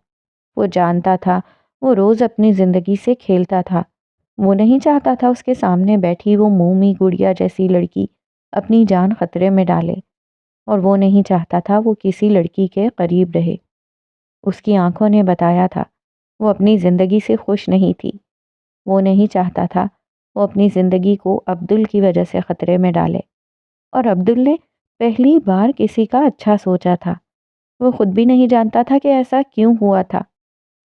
وہ جانتا تھا وہ روز اپنی زندگی سے کھیلتا تھا۔ وہ نہیں چاہتا تھا اس کے سامنے بیٹھی وہ مومی گڑیا جیسی لڑکی اپنی جان خطرے میں ڈالے، اور وہ نہیں چاہتا تھا وہ کسی لڑکی کے قریب رہے۔ اس کی آنکھوں نے بتایا تھا وہ اپنی زندگی سے خوش نہیں تھی۔ وہ نہیں چاہتا تھا وہ اپنی زندگی کو عبدل کی وجہ سے خطرے میں ڈالے، اور عبدل نے پہلی بار کسی کا اچھا سوچا تھا۔ وہ خود بھی نہیں جانتا تھا کہ ایسا کیوں ہوا تھا،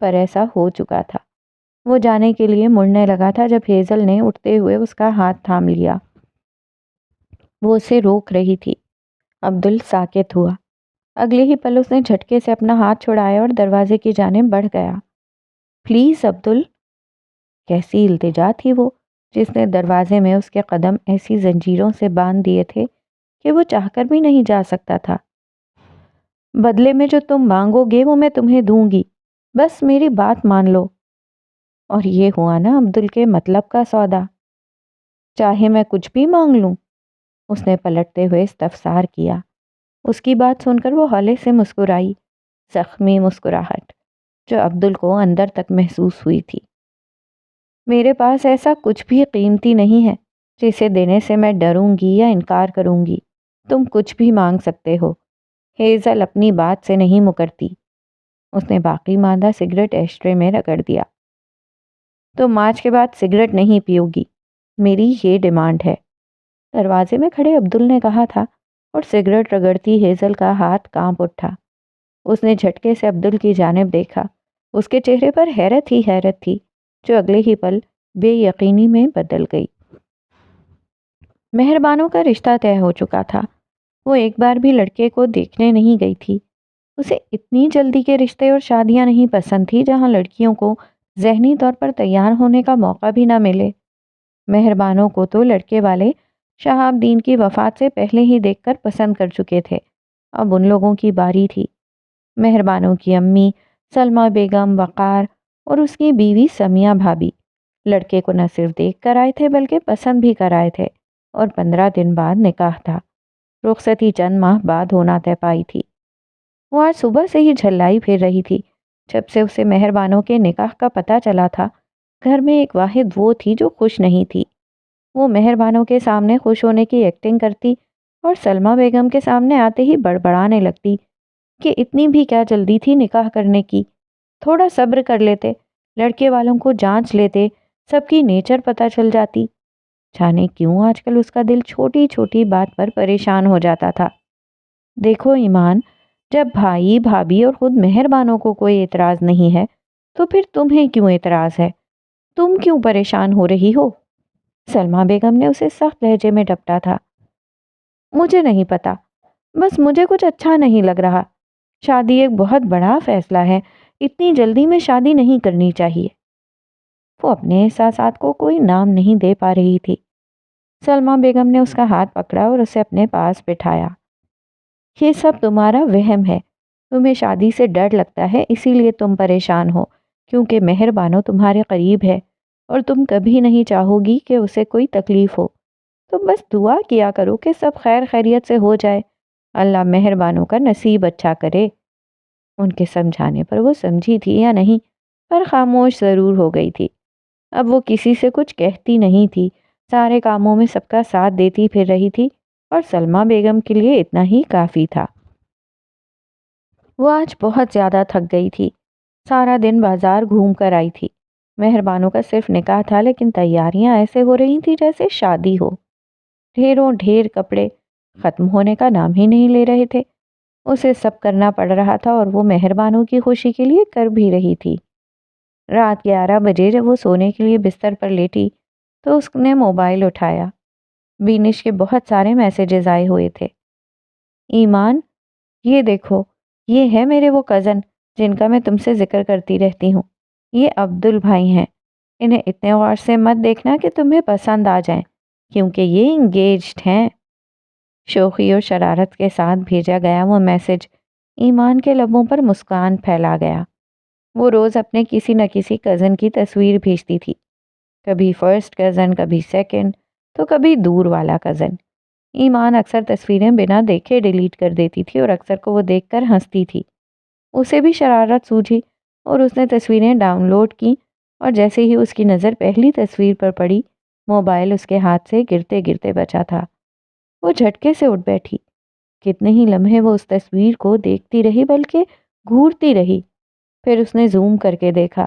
پر ایسا ہو چکا تھا۔ وہ جانے کے لیے مڑنے لگا تھا جب ہیزل نے اٹھتے ہوئے اس کا ہاتھ تھام لیا۔ وہ اسے روک رہی تھی۔ عبدل ساکت ہوا۔ اگلے ہی پل اس نے جھٹکے سے اپنا ہاتھ چھڑایا اور دروازے کی جانب بڑھ گیا۔ پلیز عبدل۔ کیسی التجا تھی وہ، جس نے دروازے میں اس کے قدم ایسی زنجیروں سے باندھ دیے تھے کہ وہ چاہ کر بھی نہیں جا سکتا تھا۔ بدلے میں جو تم مانگو گے وہ میں تمہیں دوں گی، بس میری بات مان لو۔ اور یہ ہوا نا عبدل کے مطلب کا سودا۔ چاہے میں کچھ بھی مانگ لوں؟ اس نے پلٹتے ہوئے استفسار کیا۔ اس کی بات سن کر وہ ہولے سے مسکرائی، زخمی مسکراہٹ جو عبدل کو اندر تک محسوس ہوئی تھی۔ میرے پاس ایسا کچھ بھی قیمتی نہیں ہے جسے دینے سے میں ڈروں گی یا انکار کروں گی۔ تم کچھ بھی مانگ سکتے ہو۔ ہیزل اپنی بات سے نہیں مکرتی۔ اس نے باقی ماندہ سگریٹ ایشٹرے میں رگڑ دیا۔ تم آج کے بعد سگریٹ نہیں پیو گی، میری یہ ڈیمانڈ ہے، دروازے میں کھڑے عبدل نے کہا تھا، اور سگریٹ رگڑتی ہیزل کا ہاتھ کانپ اٹھا۔ اس نے جھٹکے سے عبدل کی جانب دیکھا۔ اس کے چہرے پر حیرت ہی حیرت تھی جو اگلے ہی پل بے یقینی میں بدل گئی۔ مہربانوں کا رشتہ طے ہو چکا تھا۔ وہ ایک بار بھی لڑکے کو دیکھنے نہیں گئی تھی۔ اسے اتنی جلدی کے رشتے اور شادیاں نہیں پسند تھی جہاں لڑکیوں کو ذہنی طور پر تیار ہونے کا موقع بھی نہ ملے۔ مہربانوں کو تو لڑکے والے شہاب الدین کی وفات سے پہلے ہی دیکھ کر پسند کر چکے تھے۔ اب ان لوگوں کی باری تھی۔ مہربانوں کی امی سلمہ بیگم، وقار اور اس کی بیوی سمیہ بھابی لڑکے کو نہ صرف دیکھ کر آئے تھے بلکہ پسند بھی کر آئے تھے، اور 15 دن بعد نکاح تھا۔ رخصتی چند ماہ بعد ہونا طے پائی تھی۔ وہ آج صبح سے ہی جھلائی پھر رہی تھی۔ جب سے اسے مہربانوں کے نکاح کا پتہ چلا تھا، گھر میں ایک واحد وہ تھی جو خوش نہیں تھی۔ وہ مہربانوں کے سامنے خوش ہونے کی ایکٹنگ کرتی اور سلمہ بیگم کے سامنے آتے ہی بڑبڑانے لگتی کہ اتنی بھی کیا جلدی تھی نکاح کرنے کی، تھوڑا صبر کر لیتے، لڑکے والوں کو جانچ لیتے، سب کی نیچر پتہ چل جاتی۔ جانے کیوں آج کل اس کا دل چھوٹی چھوٹی بات پر پریشان ہو جاتا تھا۔ دیکھو ایمان، جب بھائی بھابھی اور خود مہربانوں کو کوئی اعتراض نہیں ہے تو پھر تمہیں کیوں اعتراض ہے؟ تم کیوں پریشان ہو رہی ہو؟ سلمہ بیگم نے اسے سخت لہجے میں ڈپٹا تھا۔ مجھے نہیں پتا، بس مجھے کچھ اچھا نہیں لگ رہا۔ شادی ایک بہت بڑا فیصلہ ہے، اتنی جلدی میں شادی نہیں کرنی چاہیے۔ وہ اپنے احساسات کو کوئی نام نہیں دے پا رہی تھی۔ سلمہ بیگم نے اس کا ہاتھ پکڑا اور اسے اپنے پاس بٹھایا۔ یہ سب تمہارا وہم ہے، تمہیں شادی سے ڈر لگتا ہے، اسی لیے تم پریشان ہو، کیونکہ مہر بانو تمہارے قریب ہے اور تم کبھی نہیں چاہو گی کہ اسے کوئی تکلیف ہو۔ تو بس دعا کیا کرو کہ سب خیر خیریت سے ہو جائے، اللہ مہر بانو کا نصیب اچھا کرے۔ ان کے سمجھانے پر وہ سمجھی تھی یا نہیں، پر خاموش ضرور ہو گئی تھی۔ اب وہ کسی سے کچھ کہتی نہیں تھی، سارے کاموں میں سب کا ساتھ دیتی پھر رہی تھی، اور سلمہ بیگم کے لیے اتنا ہی کافی تھا۔ وہ آج بہت زیادہ تھک گئی تھی، سارا دن بازار گھوم کر آئی تھی۔ مہر بانو کا صرف نکاح تھا، لیکن تیاریاں ایسے ہو رہی تھی جیسے شادی ہو۔ ڈھیروں ڈھیر کپڑے ختم ہونے کا نام ہی نہیں لے رہے تھے۔ اسے سب کرنا پڑ رہا تھا اور وہ مہر بانو کی خوشی کے لیے کر بھی رہی تھی۔ رات 11 بجے جب وہ سونے کے لیے بستر پر لیٹی تو اس نے موبائل اٹھایا۔ بینش کے بہت سارے میسیجز آئے ہوئے تھے۔ ایمان، یہ دیکھو، یہ ہے میرے وہ کزن جن کا میں تم سے ذکر کرتی رہتی ہوں۔ یہ عبدل بھائی ہیں۔ انہیں اتنے غور سے مت دیکھنا کہ تمہیں پسند آ جائیں، کیونکہ یہ انگیجڈ ہیں۔ شوخی اور شرارت کے ساتھ بھیجا گیا وہ میسج ایمان کے لبوں پر مسکان پھیلا گیا۔ وہ روز اپنے کسی نہ کسی کزن کی تصویر بھیجتی تھی، کبھی فرسٹ کزن، کبھی سیکنڈ، تو کبھی دور والا کزن۔ ایمان اکثر تصویریں بنا دیکھے ڈیلیٹ کر دیتی تھی اور اکثر کو وہ دیکھ کر ہنستی تھی۔ اسے بھی شرارت سوجھی اور اس نے تصویریں ڈاؤن لوڈ کی، اور جیسے ہی اس کی نظر پہلی تصویر پر پڑی، موبائل اس کے ہاتھ سے گرتے گرتے بچا تھا۔ وہ جھٹکے سے اٹھ بیٹھی۔ کتنے ہی لمحے وہ اس تصویر کو دیکھتی رہی، بلکہ گھورتی رہی۔ پھر اس نے زوم کر کے دیکھا۔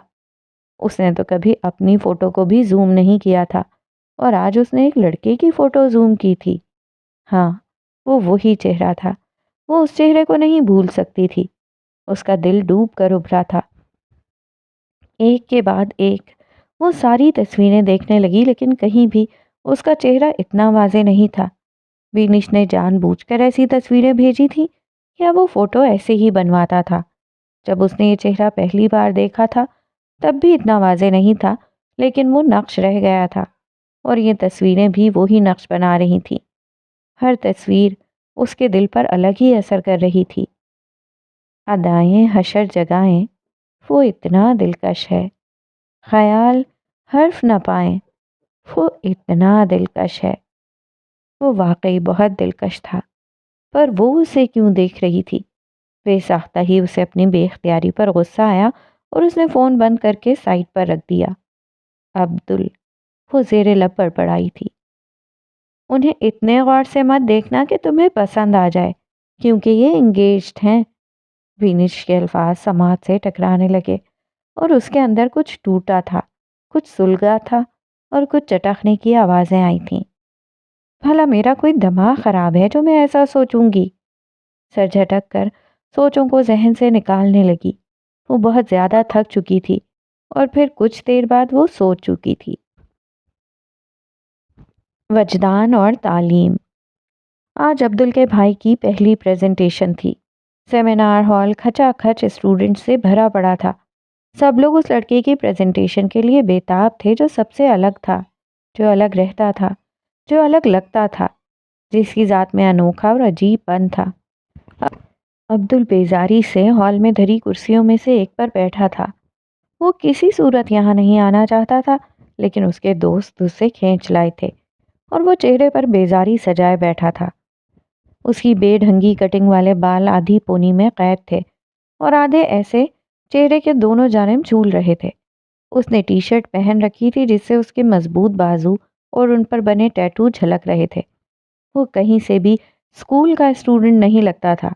اس نے تو کبھی اپنی فوٹو کو بھی زوم نہیں کیا تھا، اور آج اس نے ایک لڑکے کی فوٹو زوم کی تھی۔ ہاں، وہ وہی چہرہ تھا۔ وہ اس چہرے کو نہیں بھول سکتی تھی۔ اس کا دل ڈوب کر ابھرا تھا۔ ایک کے بعد ایک وہ ساری تصویریں دیکھنے لگی، لیکن کہیں بھی اس کا چہرہ اتنا واضح نہیں تھا۔ بینش نے جان بوجھ کر ایسی تصویریں بھیجی تھی یا وہ فوٹو ایسے ہی بنواتا تھا؟ جب اس نے یہ چہرہ پہلی بار دیکھا تھا تب بھی اتنا واضح نہیں تھا، لیکن وہ نقش رہ گیا تھا، اور یہ تصویریں بھی وہی نقش بنا رہی تھیں۔ ہر تصویر اس کے دل پر الگ ہی اثر کر رہی تھی۔ ادائیں حشر جگائیں، وہ اتنا دلکش ہے۔ خیال حرف نہ پائیں، وہ اتنا دلکش ہے۔ وہ واقعی بہت دلکش تھا، پر وہ اسے کیوں دیکھ رہی تھی؟ بے ساختہ ہی اسے اپنی بے اختیاری پر غصہ آیا اور اس نے فون بند کر کے سائڈ پر رکھ دیا۔ عبدل، وہ زیر لب بڑبڑائی تھی، انہیں اتنے غور سے مت دیکھنا کہ تمہیں پسند آ جائے، کیونکہ یہ انگیجڈ ہیں۔ بینش کے الفاظ سماعت سے ٹکرانے لگے اور اس کے اندر کچھ ٹوٹا تھا، کچھ سلگا تھا، اور کچھ چٹکنے کی آوازیں آئی تھیں۔ بھلا میرا کوئی دماغ خراب ہے جو میں ایسا سوچوں گی؟ سر جھٹک کر سوچوں کو ذہن سے نکالنے لگی۔ وہ بہت زیادہ تھک چکی تھی اور پھر کچھ دیر بعد وہ سوچ چکی تھی۔ وجدان اور تعلیم۔ آج عبدل کے بھائی کی پہلی پریزنٹیشن تھی۔ سیمینار ہال کھچا کھچ اسٹوڈنٹ سے بھرا پڑا تھا۔ سب لوگ اس لڑکے کی پریزنٹیشن کے لیے بےتاب تھے، جو سب سے الگ تھا، جو الگ رہتا تھا، جو الگ لگتا تھا، جس کی ذات میں انوکھا اور عجیب پن تھا۔ عبدل بیزاری سے ہال میں دھری کرسیوں میں سے ایک پر بیٹھا تھا۔ وہ کسی صورت یہاں نہیں آنا چاہتا تھا، لیکن اس کے دوست اسے کھینچ لائے تھے، اور وہ چہرے پر بیزاری سجائے بیٹھا تھا۔ اس کی بے ڈھنگی کٹنگ والے بال آدھی پونی میں قید تھے اور آدھے ایسے چہرے کے دونوں جانب جھول رہے تھے۔ اس نے ٹی شرٹ پہن رکھی تھی جس سے اس کے مضبوط بازو اور ان پر بنے ٹیٹو جھلک رہے تھے۔ وہ کہیں سے بھی اسکول کا اسٹوڈنٹ نہیں لگتا تھا،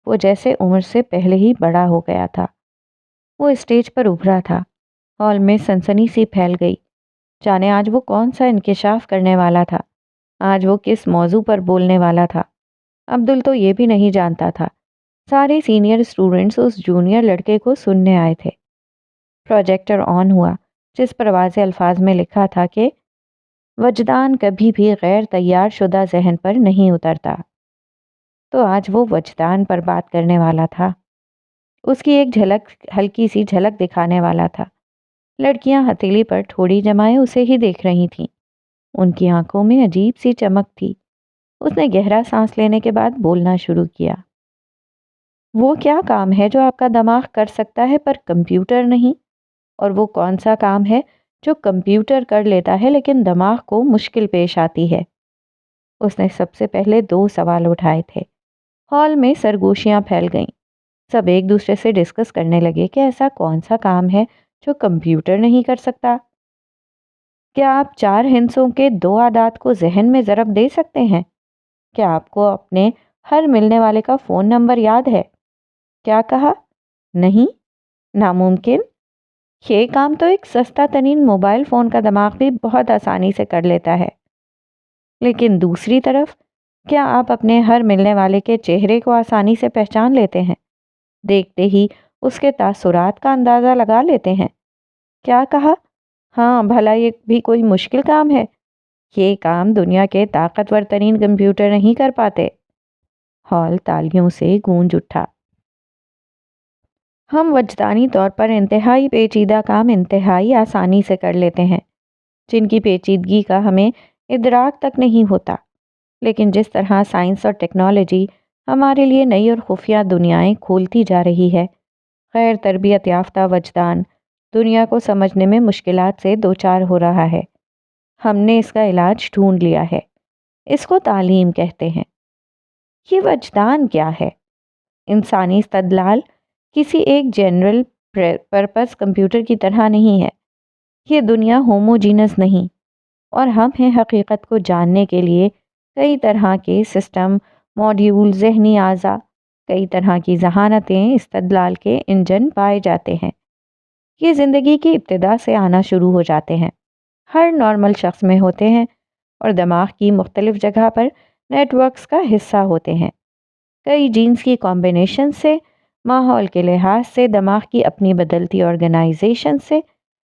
وہ جیسے عمر سے پہلے ہی بڑا ہو گیا تھا۔ وہ اسٹیج پر ابھرا تھا۔ ہال میں سنسنی سی پھیل گئی، جانے آج وہ کون سا انکشاف کرنے والا تھا، آج وہ کس موضوع پر بولنے والا تھا۔ عبدل تو یہ بھی نہیں جانتا تھا۔ سارے سینئر اسٹوڈنٹس اس جونیئر لڑکے کو سننے آئے تھے۔ پروجیکٹر آن ہوا جس پر واضح الفاظ میں لکھا تھا کہ وجدان کبھی بھی غیر تیار شدہ ذہن پر نہیں اترتا۔ تو آج وہ وجدان پر بات کرنے والا تھا۔ اس کی ایک جھلک ہلکی سی جھلک دکھانے والا تھا۔ لڑکیاں ہتھیلی پر ٹھوڑی جمائے اسے ہی دیکھ رہی تھیں۔ ان کی آنکھوں میں عجیب سی چمک تھی۔ اس نے گہرا سانس لینے کے بعد بولنا شروع کیا۔ وہ کیا کام ہے جو آپ کا دماغ کر سکتا ہے پر کمپیوٹر نہیں؟ اور وہ کون سا کام ہے جو کمپیوٹر کر لیتا ہے لیکن دماغ کو مشکل پیش آتی ہے؟ اس نے سب سے پہلے 2 سوال اٹھائے تھے۔ ہال میں سرگوشیاں پھیل گئیں۔ سب ایک دوسرے سے ڈسکس کرنے لگے کہ ایسا کون سا کام ہے جو کمپیوٹر نہیں کر سکتا۔ کیا آپ 4 ہندسوں کے 2 اعداد کو ذہن میں ضرب دے سکتے ہیں؟ کیا آپ کو اپنے ہر ملنے والے کا فون نمبر یاد ہے؟ کیا کہا؟ نہیں، ناممکن۔ یہ کام تو ایک سستا ترین موبائل فون کا دماغ بھی بہت آسانی سے کر لیتا ہے۔ لیکن دوسری طرف، کیا آپ اپنے ہر ملنے والے کے چہرے کو آسانی سے پہچان لیتے ہیں؟ دیکھتے ہی اس کے تاثرات کا اندازہ لگا لیتے ہیں؟ کیا کہا؟ ہاں، بھلا یہ بھی کوئی مشکل کام ہے؟ یہ کام دنیا کے طاقتور ترین کمپیوٹر نہیں کر پاتے۔ ہال تالیوں سے گونج اٹھا۔ ہم وجدانی طور پر انتہائی پیچیدہ کام انتہائی آسانی سے کر لیتے ہیں، جن کی پیچیدگی کا ہمیں ادراک تک نہیں ہوتا۔ لیکن جس طرح سائنس اور ٹیکنالوجی ہمارے لیے نئی اور خفیہ دنیایں کھولتی جا رہی ہے، غیر تربیت یافتہ وجدان دنیا کو سمجھنے میں مشکلات سے دوچار ہو رہا ہے۔ ہم نے اس کا علاج ڈھونڈ لیا ہے۔ اس کو تعلیم کہتے ہیں۔ یہ وجدان کیا ہے؟ انسانی استدلال کسی ایک جنرل پرپس کمپیوٹر کی طرح نہیں ہے۔ یہ دنیا ہوموجینس نہیں، اور ہم ہیں حقیقت کو جاننے کے لیے کئی طرح کے سسٹم، موڈیول، ذہنی اعضاء، کئی طرح کی ذہانتیں، استدلال کے انجن پائے جاتے ہیں۔ یہ زندگی کی ابتدا سے آنا شروع ہو جاتے ہیں، ہر نارمل شخص میں ہوتے ہیں، اور دماغ کی مختلف جگہ پر نیٹ ورکس کا حصہ ہوتے ہیں۔ کئی جینز کی کمبینیشن سے، ماحول کے لحاظ سے، دماغ کی اپنی بدلتی آرگنائزیشن سے،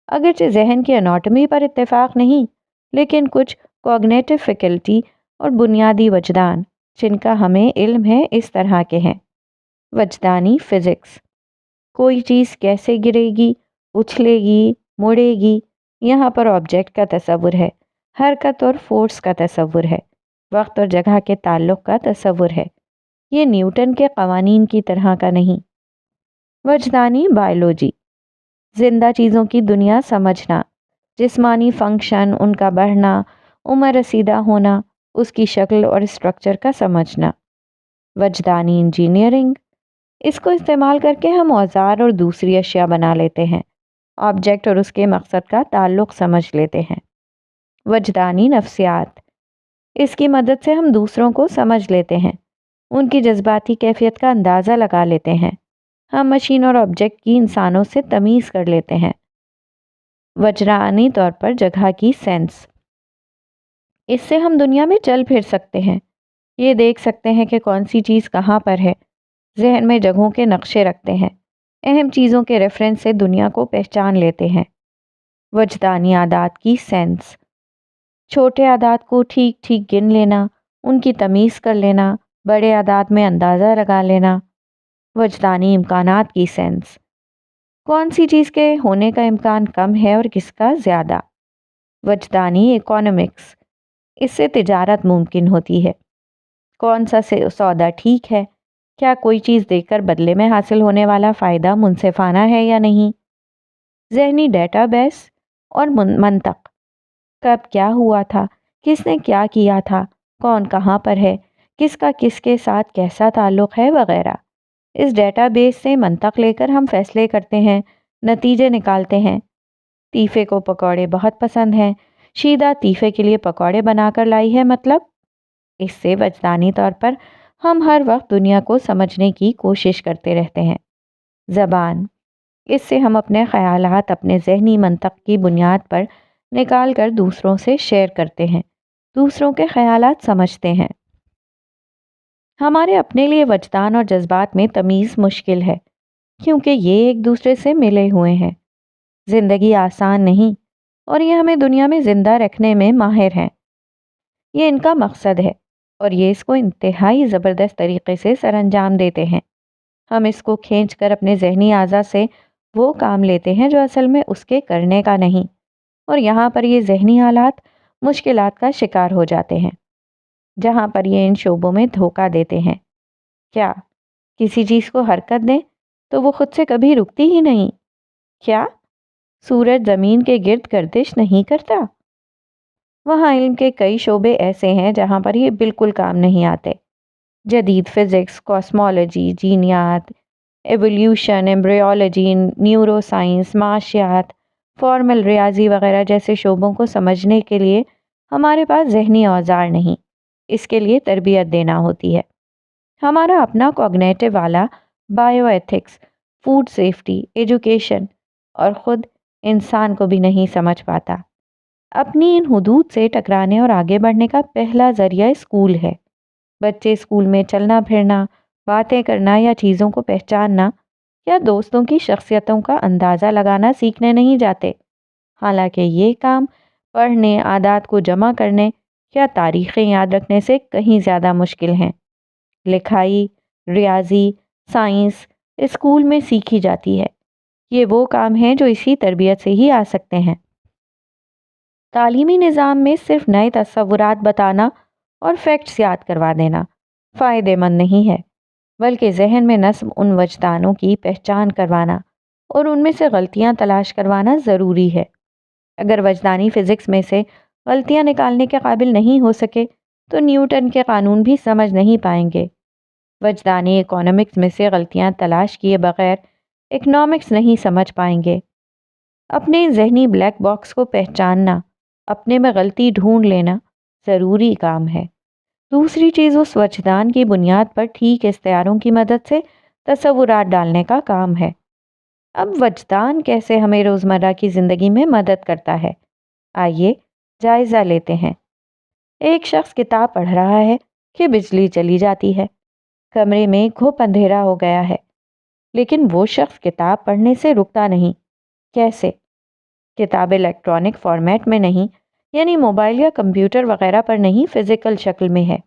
اگرچہ ذہن کی اناٹمی پر اتفاق نہیں، لیکن کچھ کوگنیٹو فیکلٹی اور بنیادی وجدان جن کا ہمیں علم ہے اس طرح کے ہیں۔ وجدانی فزکس، کوئی چیز کیسے گرے گی، اچھلے گی، مڑے گی، یہاں پر آبجیکٹ کا تصور ہے، حرکت اور فورس کا تصور ہے، وقت اور جگہ کے تعلق کا تصور ہے۔ یہ نیوٹن کے قوانین کی طرح کا نہیں۔ وجدانی بائیولوجی، زندہ چیزوں کی دنیا سمجھنا، جسمانی فنکشن، ان کا بڑھنا، عمر رسیدہ ہونا، اس کی شکل اور اسٹرکچر کا سمجھنا۔ وجدانی انجینئرنگ، اس کو استعمال کر کے ہم اوزار اور دوسری اشیاء بنا لیتے ہیں، آبجیکٹ اور اس کے مقصد کا تعلق سمجھ لیتے ہیں۔ وجدانی نفسیات، اس کی مدد سے ہم دوسروں کو سمجھ لیتے ہیں، ان کی جذباتی کیفیت کا اندازہ لگا لیتے ہیں، ہم مشین اور آبجیکٹ کی انسانوں سے تمیز کر لیتے ہیں۔ وجدانی طور پر جگہ کی سینس، اس سے ہم دنیا میں چل پھر سکتے ہیں، یہ دیکھ سکتے ہیں کہ کون سی چیز کہاں پر ہے، ذہن میں جگہوں کے نقشے رکھتے ہیں، اہم چیزوں کے ریفرنس سے دنیا کو پہچان لیتے ہیں۔ وجدانی اعداد کی سینس، چھوٹے اعداد کو ٹھیک ٹھیک گن لینا، ان کی تمیز کر لینا، بڑے اعداد میں اندازہ لگا لینا۔ وجدانی امکانات کی سینس، کون سی چیز کے ہونے کا امکان کم ہے اور کس کا زیادہ۔ وجدانی اکونومکس، اس سے تجارت ممکن ہوتی ہے، کون سا سودا ٹھیک ہے، کیا کوئی چیز دے کر بدلے میں حاصل ہونے والا فائدہ منصفانہ ہے یا نہیں۔ ذہنی ڈیٹا بیس اور منطق، کب کیا ہوا تھا، کس نے کیا کیا تھا، کون کہاں پر ہے، کس کا کس کے ساتھ کیسا تعلق ہے، وغیرہ۔ اس ڈیٹا بیس سے منطق لے کر ہم فیصلے کرتے ہیں، نتیجے نکالتے ہیں۔ تیفے کو پکوڑے بہت پسند ہیں، شیدا تیفے کے لیے پکوڑے بنا کر لائی ہے، مطلب۔ اس سے وجدانی طور پر ہم ہر وقت دنیا کو سمجھنے کی کوشش کرتے رہتے ہیں۔ زبان، اس سے ہم اپنے خیالات اپنے ذہنی منطق کی بنیاد پر نکال کر دوسروں سے شیئر کرتے ہیں، دوسروں کے خیالات سمجھتے ہیں۔ ہمارے اپنے لیے وجدان اور جذبات میں تمیز مشکل ہے، کیونکہ یہ ایک دوسرے سے ملے ہوئے ہیں۔ زندگی آسان نہیں، اور یہ ہمیں دنیا میں زندہ رکھنے میں ماہر ہیں۔ یہ ان کا مقصد ہے، اور یہ اس کو انتہائی زبردست طریقے سے سر انجام دیتے ہیں۔ ہم اس کو کھینچ کر اپنے ذہنی اعضاء سے وہ کام لیتے ہیں جو اصل میں اس کے کرنے کا نہیں، اور یہاں پر یہ ذہنی حالات مشکلات کا شکار ہو جاتے ہیں، جہاں پر یہ ان شعبوں میں دھوکہ دیتے ہیں۔ کیا کسی چیز کو حرکت دیں تو وہ خود سے کبھی رکتی ہی نہیں؟ کیا سورج زمین کے گرد گردش نہیں کرتا؟ وہاں علم کے کئی شعبے ایسے ہیں جہاں پر یہ بالکل کام نہیں آتے۔ جدید فزکس، کاسمولوجی، جینیات، ایولیوشن، ایمبریولوجی، نیورو سائنس، معاشیات، فارمل ریاضی وغیرہ جیسے شعبوں کو سمجھنے کے لیے ہمارے پاس ذہنی اوزار نہیں، اس کے لیے تربیت دینا ہوتی ہے۔ ہمارا اپنا کوگنیٹو والا bio ethics, food safety, education اور خود انسان کو بھی نہیں سمجھ پاتا۔ اپنی ان حدود سے ٹکرانے اور آگے بڑھنے کا پہلا ذریعہ اسکول ہے۔ بچے اسکول میں چلنا پھرنا، باتیں کرنا یا چیزوں کو پہچاننا یا دوستوں کی شخصیتوں کا اندازہ لگانا سیکھنے نہیں جاتے، حالانکہ یہ کام پڑھنے، عادات کو جمع کرنے یا تاریخیں یاد رکھنے سے کہیں زیادہ مشکل ہیں۔ لکھائی، ریاضی، سائنس اسکول میں سیکھی جاتی ہے۔ یہ وہ کام ہیں جو اسی تربیت سے ہی آ سکتے ہیں۔ تعلیمی نظام میں صرف نئے تصورات بتانا اور فیکٹس یاد کروا دینا فائدہ مند نہیں ہے، بلکہ ذہن میں نصب ان وجدانوں کی پہچان کروانا اور ان میں سے غلطیاں تلاش کروانا ضروری ہے۔ اگر وجدانی فزکس میں سے غلطیاں نکالنے کے قابل نہیں ہو سکے تو نیوٹن کے قانون بھی سمجھ نہیں پائیں گے۔ وجدانی اکونومکس میں سے غلطیاں تلاش کیے بغیر اکنامکس نہیں سمجھ پائیں گے۔ اپنے ذہنی بلیک باکس کو پہچاننا، اپنے میں غلطی ڈھونڈ لینا ضروری کام ہے۔ دوسری چیز اس وجدان کی بنیاد پر ٹھیک اختیاروں کی مدد سے تصورات ڈالنے کا کام ہے۔ اب وجدان کیسے ہمیں روزمرہ کی زندگی میں مدد کرتا ہے، آئیے جائزہ لیتے ہیں۔ ایک شخص کتاب پڑھ رہا ہے کہ بجلی چلی جاتی ہے، کمرے میں گھپ اندھیرا ہو گیا ہے، لیکن وہ شخص کتاب پڑھنے سے رکتا نہیں۔ کیسے؟ کتاب الیکٹرانک فارمیٹ میں نہیں، یعنی موبائل یا کمپیوٹر وغیرہ پر نہیں، فزیکل شکل میں ہے۔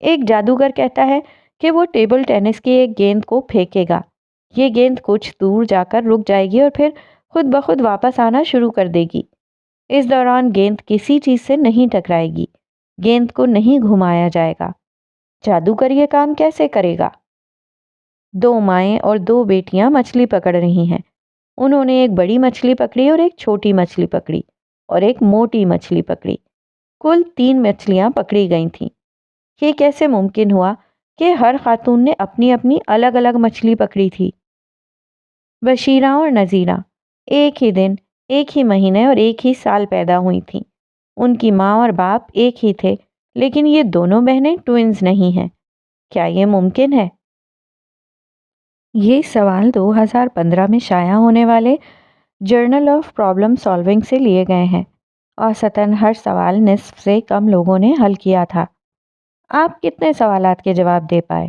ایک جادوگر کہتا ہے کہ وہ ٹیبل ٹینس کی ایک گیند کو پھینکے گا، یہ گیند کچھ دور جا کر رک جائے گی اور پھر خود بخود واپس آنا شروع کر دے گی۔ اس دوران گیند کسی چیز سے نہیں ٹکرائے گی، گیند کو نہیں گھمایا جائے گا۔ جادوگر یہ کام کیسے کرے گا؟ دو مائیں اور دو بیٹیاں مچھلی پکڑ رہی ہیں۔ انہوں نے ایک بڑی مچھلی پکڑی اور ایک چھوٹی مچھلی پکڑی اور ایک موٹی مچھلی پکڑی۔ کل 3 مچھلیاں پکڑی گئی تھیں۔ یہ کیسے ممکن ہوا کہ ہر خاتون نے اپنی اپنی الگ الگ مچھلی پکڑی تھی؟ بشیرہ اور نذیرہ ایک ہی دن، ایک ہی مہینے اور ایک ہی سال پیدا ہوئی تھیں۔ ان کی ماں اور باپ ایک ہی تھے، لیکن یہ دونوں بہنیں ٹوئنز نہیں ہیں۔ کیا یہ ممکن ہے؟ یہ سوال 2015 میں شائع ہونے والے جرنل آف پرابلم سالونگ سے لیے گئے ہیں۔ اوسطاً ہر سوال نصف سے کم لوگوں نے حل کیا تھا۔ آپ کتنے سوالات کے جواب دے پائے؟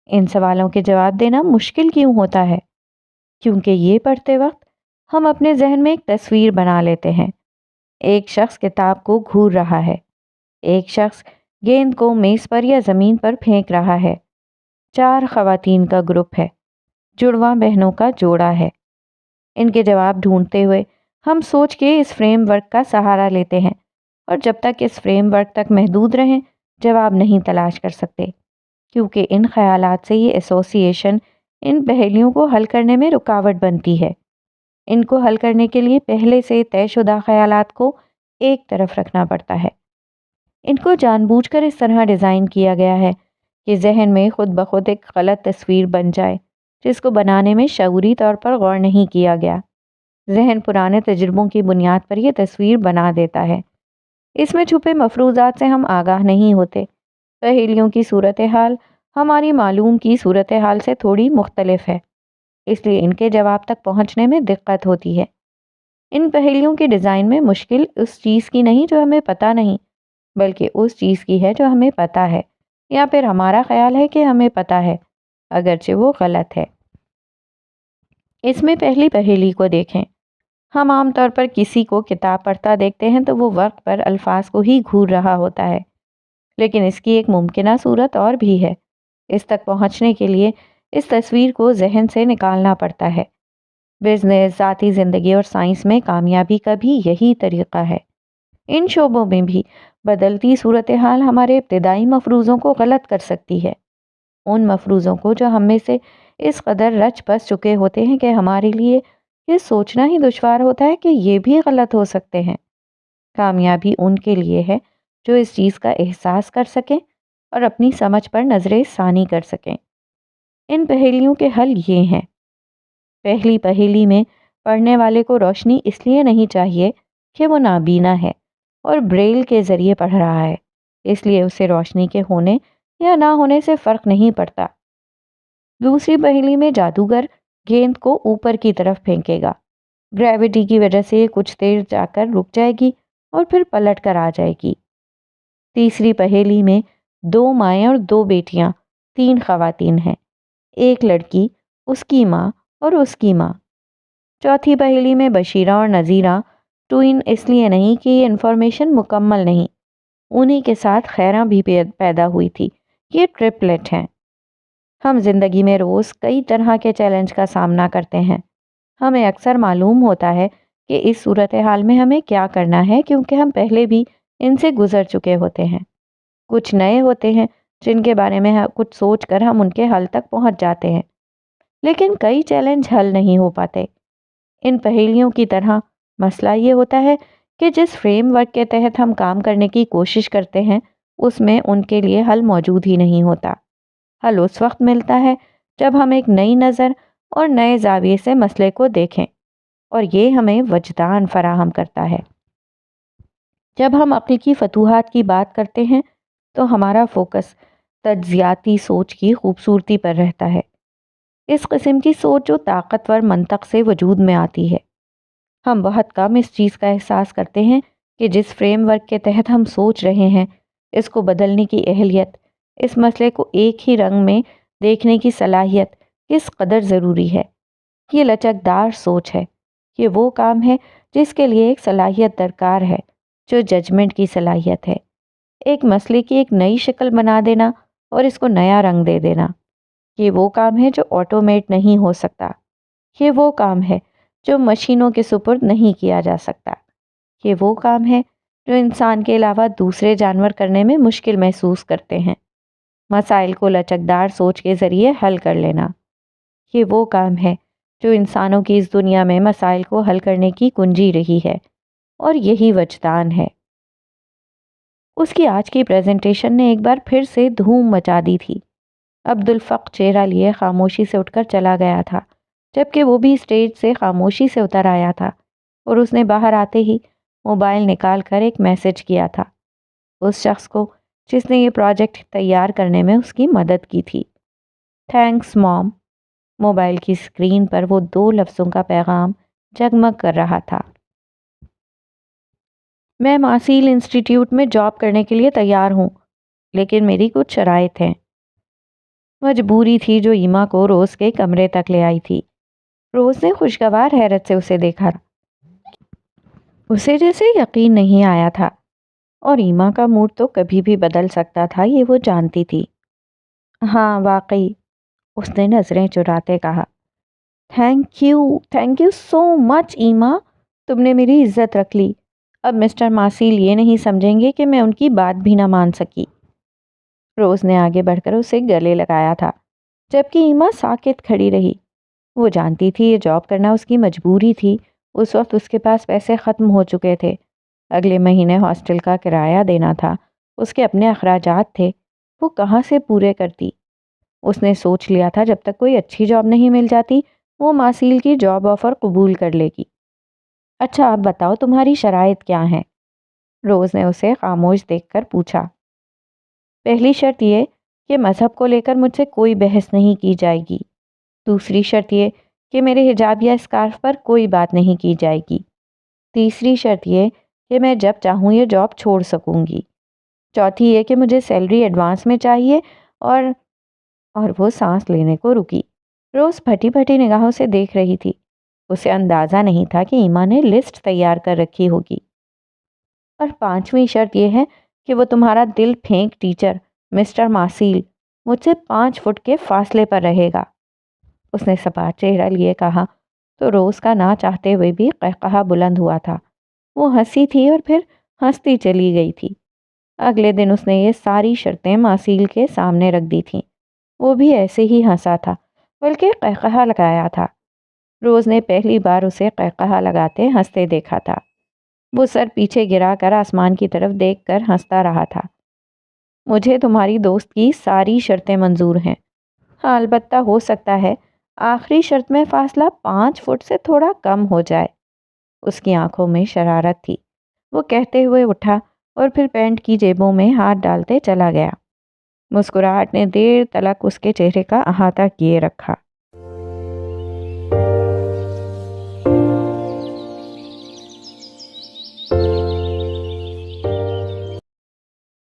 ان سوالوں کے جواب دینا مشکل کیوں ہوتا ہے؟ کیونکہ یہ پڑھتے وقت ہم اپنے ذہن میں ایک تصویر بنا لیتے ہیں۔ ایک شخص کتاب کو گھور رہا ہے، ایک شخص گیند کو میز پر یا زمین پر پھینک رہا ہے، 4 خواتین کا گروپ ہے، جڑواں بہنوں کا جوڑا ہے۔ ان کے جواب ڈھونڈتے ہوئے ہم سوچ کے اس فریم ورک کا سہارا لیتے ہیں، اور جب تک اس فریم ورک تک محدود رہیں جواب نہیں تلاش کر سکتے، کیونکہ ان خیالات سے یہ ایسوسی ایشن ان پہیلیوں کو حل کرنے میں رکاوٹ بنتی ہے۔ ان کو حل کرنے کے لیے پہلے سے طے شدہ خیالات کو ایک طرف رکھنا پڑتا ہے۔ ان کو جان بوجھ کر اس طرح ڈیزائن کیا گیا ہے کہ ذہن میں خود بخود ایک غلط تصویر بن جائے، جس کو بنانے میں شعوری طور پر غور نہیں کیا گیا۔ ذہن پرانے تجربوں کی بنیاد پر یہ تصویر بنا دیتا ہے۔ اس میں چھپے مفروضات سے ہم آگاہ نہیں ہوتے۔ پہیلیوں کی صورتحال ہماری معلوم کی صورتحال سے تھوڑی مختلف ہے، اس لیے ان کے جواب تک پہنچنے میں دقت ہوتی ہے۔ ان پہیلیوں کے ڈیزائن میں مشکل اس چیز کی نہیں جو ہمیں پتہ نہیں، بلکہ اس چیز کی ہے جو ہمیں پتہ ہے، یا پھر ہمارا خیال ہے کہ ہمیں پتہ ہے، اگرچہ وہ غلط ہے۔ اس میں پہلی پہیلی کو دیکھیں۔ ہم عام طور پر کسی کو کتاب پڑھتا دیکھتے ہیں تو وہ ورق پر الفاظ کو ہی گھور رہا ہوتا ہے، لیکن اس کی ایک ممکنہ صورت اور بھی ہے۔ اس تک پہنچنے کے لیے اس تصویر کو ذہن سے نکالنا پڑتا ہے۔ بزنس، ذاتی زندگی اور سائنس میں کامیابی کا بھی یہی طریقہ ہے۔ ان شعبوں میں بھی بدلتی صورتحال ہمارے ابتدائی مفروضوں کو غلط کر سکتی ہے، ان مفروضوں کو جو ہم میں سے اس قدر رچ بس چکے ہوتے ہیں کہ ہمارے لیے یہ سوچنا ہی دشوار ہوتا ہے کہ یہ بھی غلط ہو سکتے ہیں۔ کامیابی ان کے لیے ہے جو اس چیز کا احساس کر سکیں اور اپنی سمجھ پر نظر ثانی کر سکیں۔ ان پہیلیوں کے حل یہ ہیں۔ پہلی پہیلی میں پڑھنے والے کو روشنی اس لیے نہیں چاہیے کہ وہ نابینا ہے اور بریل کے ذریعے پڑھ رہا ہے، اس لیے اسے روشنی کے ہونے یا نہ ہونے سے فرق نہیں پڑتا۔ دوسری پہیلی میں جادوگر گیند کو اوپر کی طرف پھینکے گا، گریوٹی کی وجہ سے کچھ دیر جا کر رک جائے گی اور پھر پلٹ کر آ جائے گی۔ تیسری پہیلی میں 2 مائیں اور 2 بیٹیاں، 3 خواتین ہیں، ایک لڑکی، اس کی ماں اور اس کی ماں۔ چوتھی پہیلی میں بشیرہ اور نذیرہ ٹوئن اس لیے نہیں کہ یہ انفارمیشن مکمل نہیں، انہی کے ساتھ خیرہ بھی پیدا ہوئی تھی، یہ ٹرپلٹ ہیں۔ ہم زندگی میں روز کئی طرح کے چیلنج کا سامنا کرتے ہیں، ہمیں اکثر معلوم ہوتا ہے کہ اس صورتحال میں ہمیں کیا کرنا ہے کیونکہ ہم پہلے بھی ان سے گزر چکے ہوتے ہیں۔ کچھ نئے ہوتے ہیں جن کے بارے میں کچھ سوچ کر ہم ان کے حل تک پہنچ جاتے ہیں، لیکن کئی چیلنج حل نہیں ہو پاتے۔ ان پہیلیوں کی طرح مسئلہ یہ ہوتا ہے کہ جس فریم ورک کے تحت ہم کام کرنے کی کوشش کرتے ہیں اس میں ان کے لیے حل موجود ہی نہیں ہوتا۔ حل اس وقت ملتا ہے جب ہم ایک نئی نظر اور نئے زاویے سے مسئلے کو دیکھیں، اور یہ ہمیں وجدان فراہم کرتا ہے۔ جب ہم عقل کی فتوحات کی بات کرتے ہیں تو ہمارا فوکس تجزیاتی سوچ کی خوبصورتی پر رہتا ہے، اس قسم کی سوچ جو طاقتور منطق سے وجود میں آتی ہے۔ ہم بہت کم اس چیز کا احساس کرتے ہیں کہ جس فریم ورک کے تحت ہم سوچ رہے ہیں اس کو بدلنے کی اہلیت، اس مسئلے کو ایک ہی رنگ میں دیکھنے کی صلاحیت کس قدر ضروری ہے۔ یہ لچکدار سوچ ہے، یہ وہ کام ہے جس کے لیے ایک صلاحیت درکار ہے جو ججمنٹ کی صلاحیت ہے، ایک مسئلے کی ایک نئی شکل بنا دینا اور اس کو نیا رنگ دے دینا۔ یہ وہ کام ہے جو آٹومیٹ نہیں ہو سکتا، یہ وہ کام ہے جو مشینوں کے سپرد نہیں کیا جا سکتا، یہ وہ کام ہے جو انسان کے علاوہ دوسرے جانور کرنے میں مشکل محسوس کرتے ہیں۔ مسائل کو لچکدار سوچ کے ذریعے حل کر لینا، یہ وہ کام ہے جو انسانوں کی اس دنیا میں مسائل کو حل کرنے کی کنجی رہی ہے، اور یہی وجدان ہے۔ اس کی آج کی پریزنٹیشن نے ایک بار پھر سے دھوم مچا دی تھی۔ عبدالفق چہرہ لیے خاموشی سے اٹھ کر چلا گیا تھا، جبکہ وہ بھی اسٹیج سے خاموشی سے اتر آیا تھا، اور اس نے باہر آتے ہی موبائل نکال کر ایک میسج کیا تھا اس شخص کو جس نے یہ پروجیکٹ تیار کرنے میں اس کی مدد کی تھی۔ تھینکس موم۔ موبائل کی اسکرین پر وہ 2 لفظوں کا پیغام جگمگ کر رہا تھا۔ میں ماسیل انسٹیٹیوٹ میں جاب کرنے کے لیے تیار ہوں، لیکن میری کچھ شرائط ہیں۔ مجبوری تھی جو ایما کو روز کے کمرے تک لے آئی تھی۔ روز نے خوشگوار حیرت سے اسے دیکھا، اسے جیسے یقین نہیں آیا تھا، اور ایما کا موڈ تو کبھی بھی بدل سکتا تھا، یہ وہ جانتی تھی۔ ہاں واقعی، اس نے نظریں چراتے کہا۔ تھینک یو سو مچ ایما، تم نے میری عزت رکھ لی۔ اب مسٹر ماسیل یہ نہیں سمجھیں گے کہ میں ان کی بات بھی نہ مان سکی۔ روز نے آگے بڑھ کر اسے گلے لگایا تھا، جبکہ ایما ساکت کھڑی رہی۔ وہ جانتی تھی یہ جاب کرنا اس کی مجبوری تھی، اس وقت اس کے پاس پیسے ختم ہو چکے تھے، اگلے مہینے ہاسٹل کا کرایہ دینا تھا، اس کے اپنے اخراجات تھے، وہ کہاں سے پورے کرتی۔ اس نے سوچ لیا تھا جب تک کوئی اچھی جاب نہیں مل جاتی وہ ماسیل کی جاب آفر قبول کر لے گی۔ اچھا آپ بتاؤ تمہاری شرائط کیا ہیں؟ روز نے اسے خاموش دیکھ کر پوچھا۔ پہلی شرط یہ کہ مذہب کو لے کر مجھ سے کوئی بحث نہیں کی جائے گی۔ دوسری شرط یہ کہ میرے حجاب یا اسکارف پر کوئی بات نہیں کی جائے گی۔ تیسری شرط یہ کہ میں جب چاہوں یہ جاب چھوڑ سکوں گی۔ چوتھی یہ کہ مجھے سیلری ایڈوانس میں چاہیے اور وہ سانس لینے کو رکی۔ روز پھٹی پھٹی نگاہوں سے دیکھ رہی تھی، اسے اندازہ نہیں تھا کہ ایما نے لسٹ تیار کر رکھی ہوگی۔ اور پانچویں شرط یہ ہے کہ وہ تمہارا دل پھینک ٹیچر مسٹر ماسیل مجھ سے 5 فٹ کے فاصلے پر رہے گا۔ اس نے سپاٹ چہرہ لیے کہا تو روز کا نہ چاہتے ہوئے بھی قہقہا بلند ہوا تھا۔ وہ ہنسی تھی اور پھر ہنستی چلی گئی تھی۔ اگلے دن اس نے یہ ساری شرطیں ماسیل کے سامنے رکھ دی تھیں۔ وہ بھی ایسے ہی ہنسا تھا، بلکہ قہقہا لگایا تھا۔ روز نے پہلی بار اسے قہقہا لگاتے ہنستے دیکھا تھا۔ وہ سر پیچھے گرا کر آسمان کی طرف دیکھ کر ہنستا رہا تھا۔ مجھے تمہاری دوست کی ساری شرطیں منظور ہیں، ہاں البتہ ہو سکتا ہے آخری شرط میں فاصلہ 5 فٹ سے تھوڑا کم ہو جائے۔ اس کی آنکھوں میں شرارت تھی۔ وہ کہتے ہوئے اٹھا اور پھر پینٹ کی جیبوں میں ہاتھ ڈالتے چلا گیا۔ مسکراہٹ نے دیر تلک اس کے چہرے کا احاطہ کیے رکھا۔